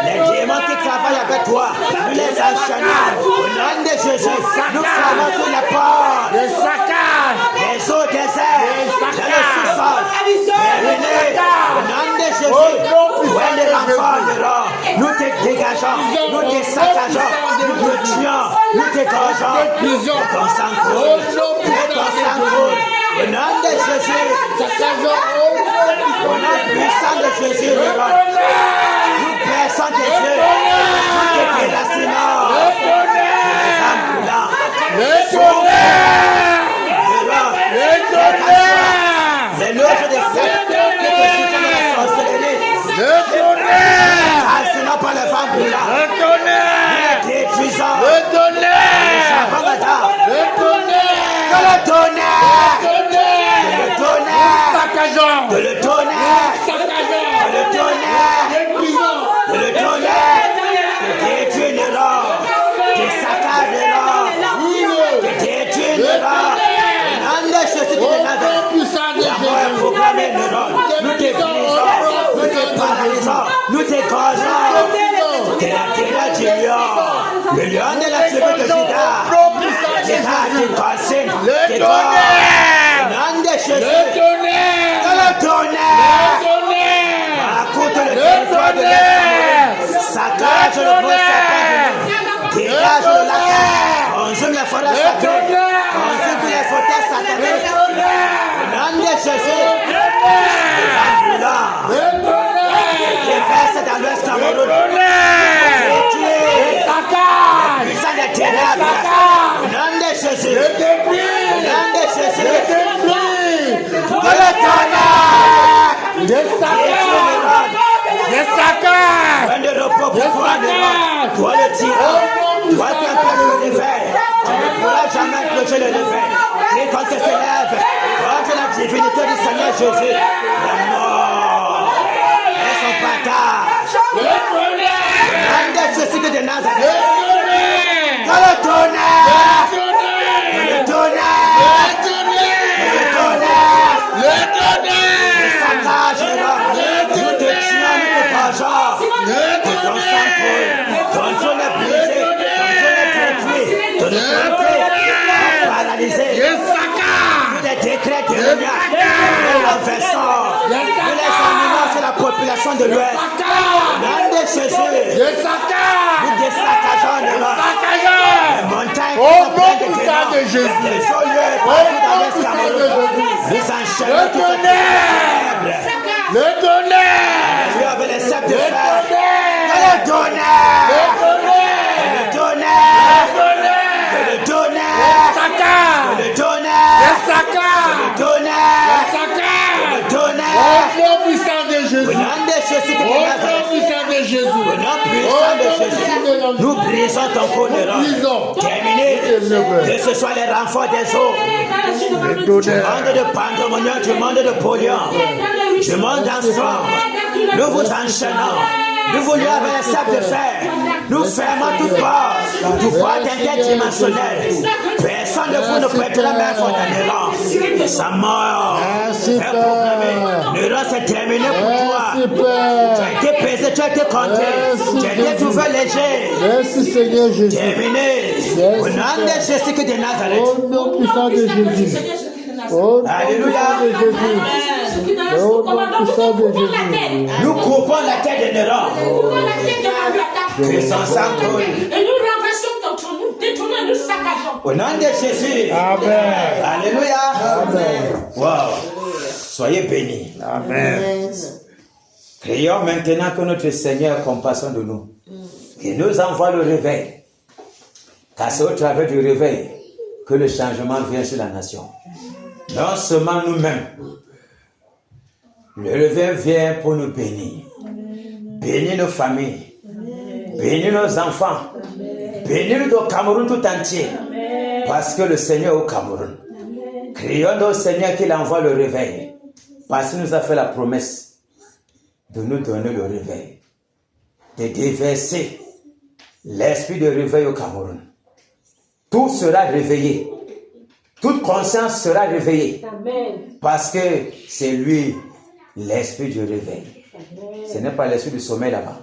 les démons qui travaillent avec toi, nous les enchaînons. Au nom de Jésus, nous fermons toutes les portes, les eaux des airs, dans le sous-sol, terminés. Au nom de Jésus, où est le renfort de l'or, nous te dégageons, nous te saccageons, nous te tuons, nous te gorgeons. Ton sang coule, ton sang coule. Au nom de Jésus, au nom puissant de Jésus, nous pressons tes yeux, nous te délacinons. Les loges des sectes qui te soutiennent de la sorcellerie, assinant par le vent brûlant, nous détruisons. Que le tonnerre, que le tonnerre, détruit le roi, qui saccage le roi, qui détruit le roi. La mort est proclamée le roi. Nous te brisons, nous te paralysons, nous te gorgeons. De la terre du lion, le lion de la tribu de Juda, qui consigne, qui gorge. Au nom de Jésus, que le tonnerre accoute le territoire de l'Est, saccage le gros serpent, dégage le lac, consume les forêts sacrées, consume les fauteuils sataniques. Au nom de Jésus, déverse dans l'Ouest Cameroun, puissant des ténèbres. Au nom de Jésus, au nom de Jésus, que le tonnerre un de repos pour toi, toi le tyran, toi qui empêches le réveil, tu ne pourras jamais clocher le réveil. Quiconque se lève contre la divinité du Seigneur Jésus, la mort et son partage. Nom de Jésus de Nazareth, que le tonnerre, que le tonnerre, saccage le roi, nous te tuons, nous te gorgeons, que ton sang coule, ton trône est brisé, ton trône est détruit, ton autorité est paralysée. Tous les décrets de l'Union, nous renversons, nous les emmenons sur la population de l'Ouest. Nom de Jésus, nous désaccageons le roi. Les montagnes qui sont pleines de démons, les hauts lieux partout dans l'Est Cameroun, nous enchaînons toutes les ténèbres. Le tonnerre, Dieu avait les sceptres de fer. Que le tonnerre, nous brisons ton couronne. Terminé. Que ce soit les renforts des eaux, du monde de pandémonium, du monde de polluant, du monde d'ensemble. nous vous enchaînons. Nous vous lions avec les sables de fer. Nous fermons toute porte du pouvoir interdimensionnel. Personne de vous ne peut être la même faute à Néron. Sa mort est programmée. Néron, c'est terminé pour toi. Tu as été pesé, tu as été compté. Tu as été trouvé léger. Merci Seigneur Jésus. Terminé. Au nom de Jésus de Nazareth. Au nom puissant de Jésus. Au nom puissant de Jésus. Au nom puissant de Jésus. Nous coupons la tête de Néron. Que son sang coule. Et nous renversons contre nous, détournons, nous saccageons. Au nom de Jésus. Amen. Alléluia. Amen. Wow. Soyez bénis. Amen. Prions maintenant que notre Seigneur ait compassion de nous. Qu'il nous envoie le réveil. Car c'est au travers du réveil que le changement vient sur la nation. Non seulement nous-mêmes. Le réveil vient pour nous bénir. Bénir nos familles. Bénir nos enfants. Bénir le Cameroun tout entier. Parce que le Seigneur est au Cameroun. Crions au Seigneur qu'il envoie le réveil. Parce qu'il nous a fait la promesse de nous donner le réveil. De déverser l'esprit de réveil au Cameroun. Tout sera réveillé. Toute conscience sera réveillée. Parce que c'est lui, l'esprit du réveil. Ce n'est pas l'esprit du sommeil là-bas.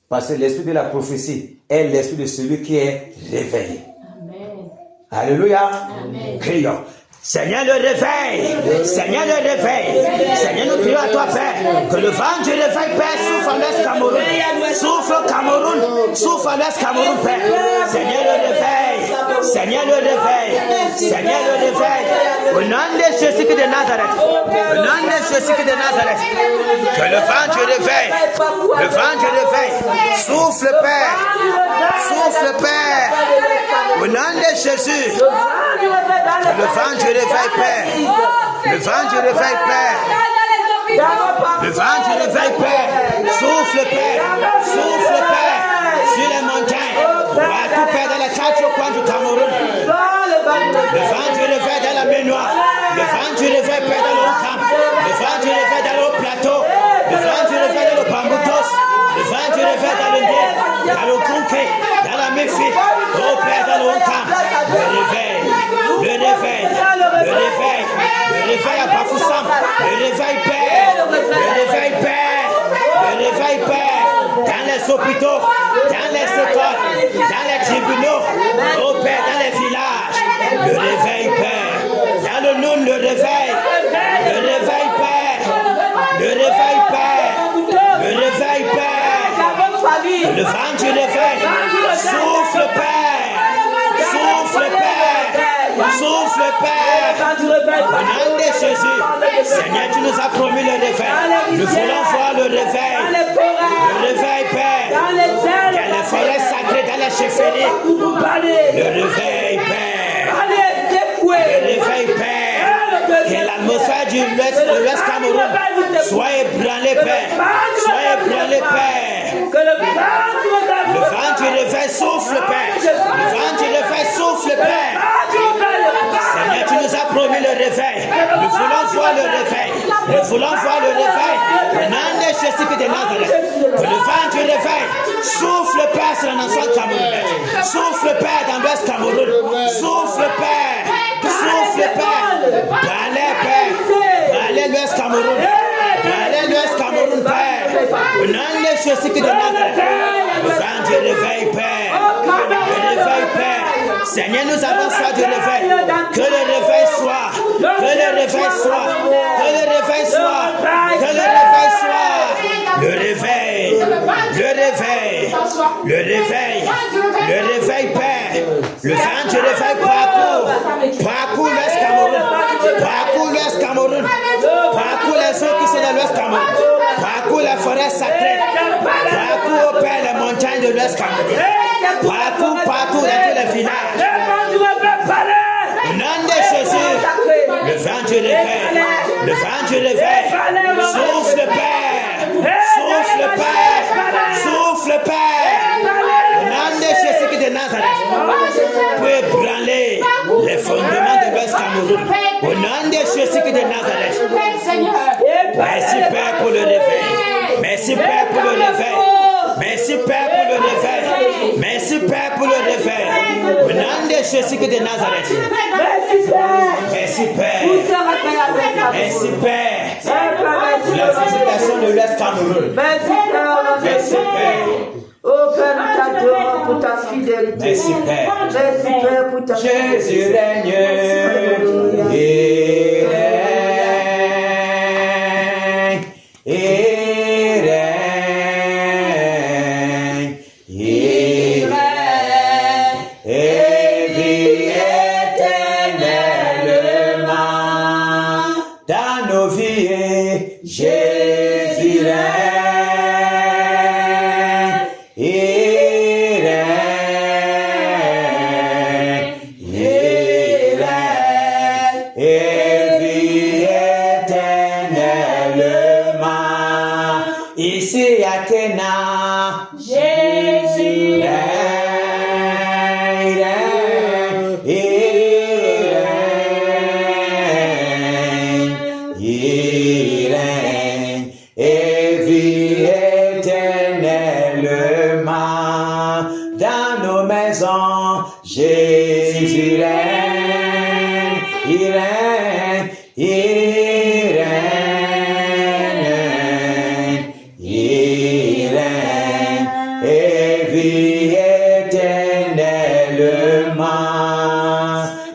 Parce que l'esprit de la prophétie est l'esprit de celui qui est réveillé. Amen. Alléluia. Amen. Crions. Seigneur, le réveil. Seigneur, le réveil. Seigneur, nous crions à toi, Père. Que le vent du réveil, Père, souffle en l'Est Cameroun. Souffle au Cameroun. Souffle en l'Est Cameroun, Père. Seigneur, le réveil. Seigneur, le réveil. Seigneur, le réveil. Au nom de Jésus de Nazareth. Au nom de Jésus de Nazareth. Que le vent du réveil. Le vent du réveil. Souffle, Père. Souffle, Père. Au nom de Jésus. Le vent du réveil, Père. Le vent du réveil, Père. Le vent du réveil, Père. Souffle, Père. Souffle, Père. Sur les montagnes. Partout, Père, dans les quatre coins du Cameroun. Le vent du réveil dans la baignoire. Le vent du réveil, Père, dans le Haut-Camp. Le vent du réveil dans le Haut-Plateau. Le vent du réveil dans le Bamboutos. Le vent du réveil dans le Nil. Dans le Conqué. Dans la Méfi. Oh, Père, dans le Haut-Camp. Le réveil. Le réveil. Le réveil. Le réveil à Bafoussam. Le réveil, Père. Le réveil, Père. Le réveil, Père. Dans les hôpitaux. Dans les écoles. Dans les tribunaux. Oh, Père, dans les villages. Le réveil, Père. Dans le Noun, le réveil. Le réveil, Père. Le réveil, Père. Le réveil, Père. Le vent du réveil. Souffle, Père. Souffle, Père. Souffle, Père. Au nom de Jésus. Seigneur, tu nous as promis le réveil. Nous voulons voir le réveil. Le réveil, Père. Dans les forêts sacrées, dans les chefferies. Le réveil, Père. Le réveil, Père. Que l'atmosphère de l'Ouest Cameroun soit ébranlée, Père. Soit ébranlée, Père. Le vent du réveil souffle, Père. Le vent du réveil souffle, Père. Seigneur, tu nous as promis le réveil. Nous voulons voir le réveil. Nous voulons voir le réveil. Au nom de Jésus de Nazareth. Que le vent du réveil souffle, Père, sur la nation camerounaise. Souffle, Père, dans l'Ouest Cameroun. Souffle, Père. Souffle, Père. Parlez, Père. Parlez l'Ouest Cameroun. Parlez l'Ouest Cameroun, Père. Au nom de Jésus de Nazareth. Le vent du réveil, Père. Le réveil, Père. Seigneur, nous avons soif de réveil. Que le réveil soit. Que le réveil soit. Que le réveil soit. Que le réveil soit. Le réveil. Le réveil. Le réveil. Le réveil, Père. Le vent du réveil parcourt. Parcourt l'Ouest Cameroun. Parcourt l'Ouest Cameroun. Parcourt les eaux qui sont dans l'Ouest Cameroun. Parcourt les forêts sacrées. Parcourt, Père, les montagnes de l'Ouest Cameroun. Partout, partout, dans tous les villages. Au nom de Jésus, le vent du réveil, le vent du réveil, souffle, Père, souffle, Père, souffle, Père. Au nom de Jésus de Nazareth, pour ébranler les fondements de l'Ouest Cameroun. Au nom de Jésus de Nazareth, merci, Père, pour le réveil. Merci Père pour le réveil. Merci Père pour le réveil. Merci Père pour le réveil. Au nom de Jésus de Nazareth. Merci Père. Merci Père. La visitation de l'Est Cameroun. Merci Père. Oh Père, nous t'adorons pour ta fidélité. Merci Père. Merci Père pour ta fidélité. Jésus règne.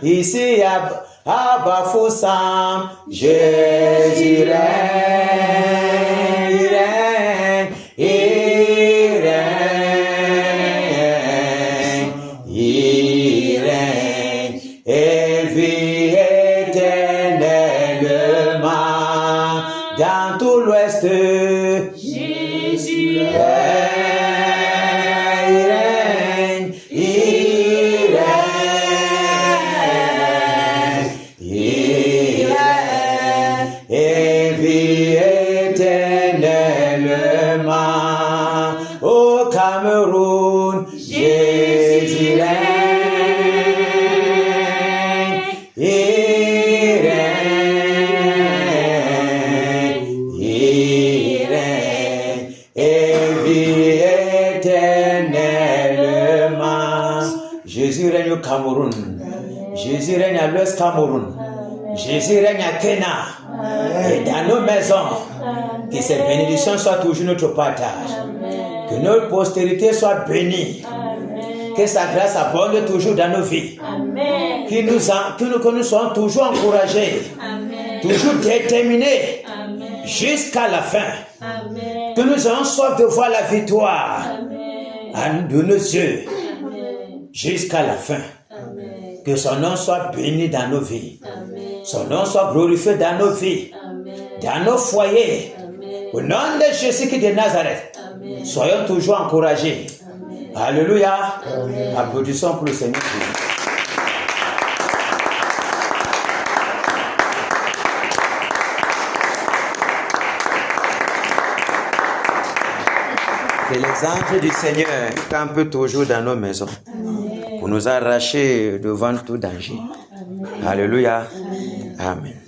Ici à Bafoussam, Jésus règne, il règne, et vit éternellement dans tout l'Ouest. Jésus règne, il règne, et vit éternellement au Cameroun. Jésus règne, il règne, et vit éternellement. Jésus règne au Cameroun. Jésus règne à l'Ouest Cameroun. Jésus règne à Kenya. Et dans nos maisons, que ces bénédictions soient toujours notre partage. Que notre postérité soit bénie. Que sa grâce abonde toujours dans nos vies. Que nous soyons toujours encouragés. Toujours déterminés. Jusqu'à la fin. Que nous ayons soif de voir la victoire de nos yeux. Jusqu'à la fin. Que son nom soit béni dans nos vies. Son nom soit glorifié dans nos vies. Dans nos foyers. Au nom de Jésus de Nazareth. Soyons toujours encouragés. Alléluia. Applaudissons pour le Seigneur. Que les anges du Seigneur campent toujours dans nos maisons pour nous arracher devant tout danger. Alléluia. Amen.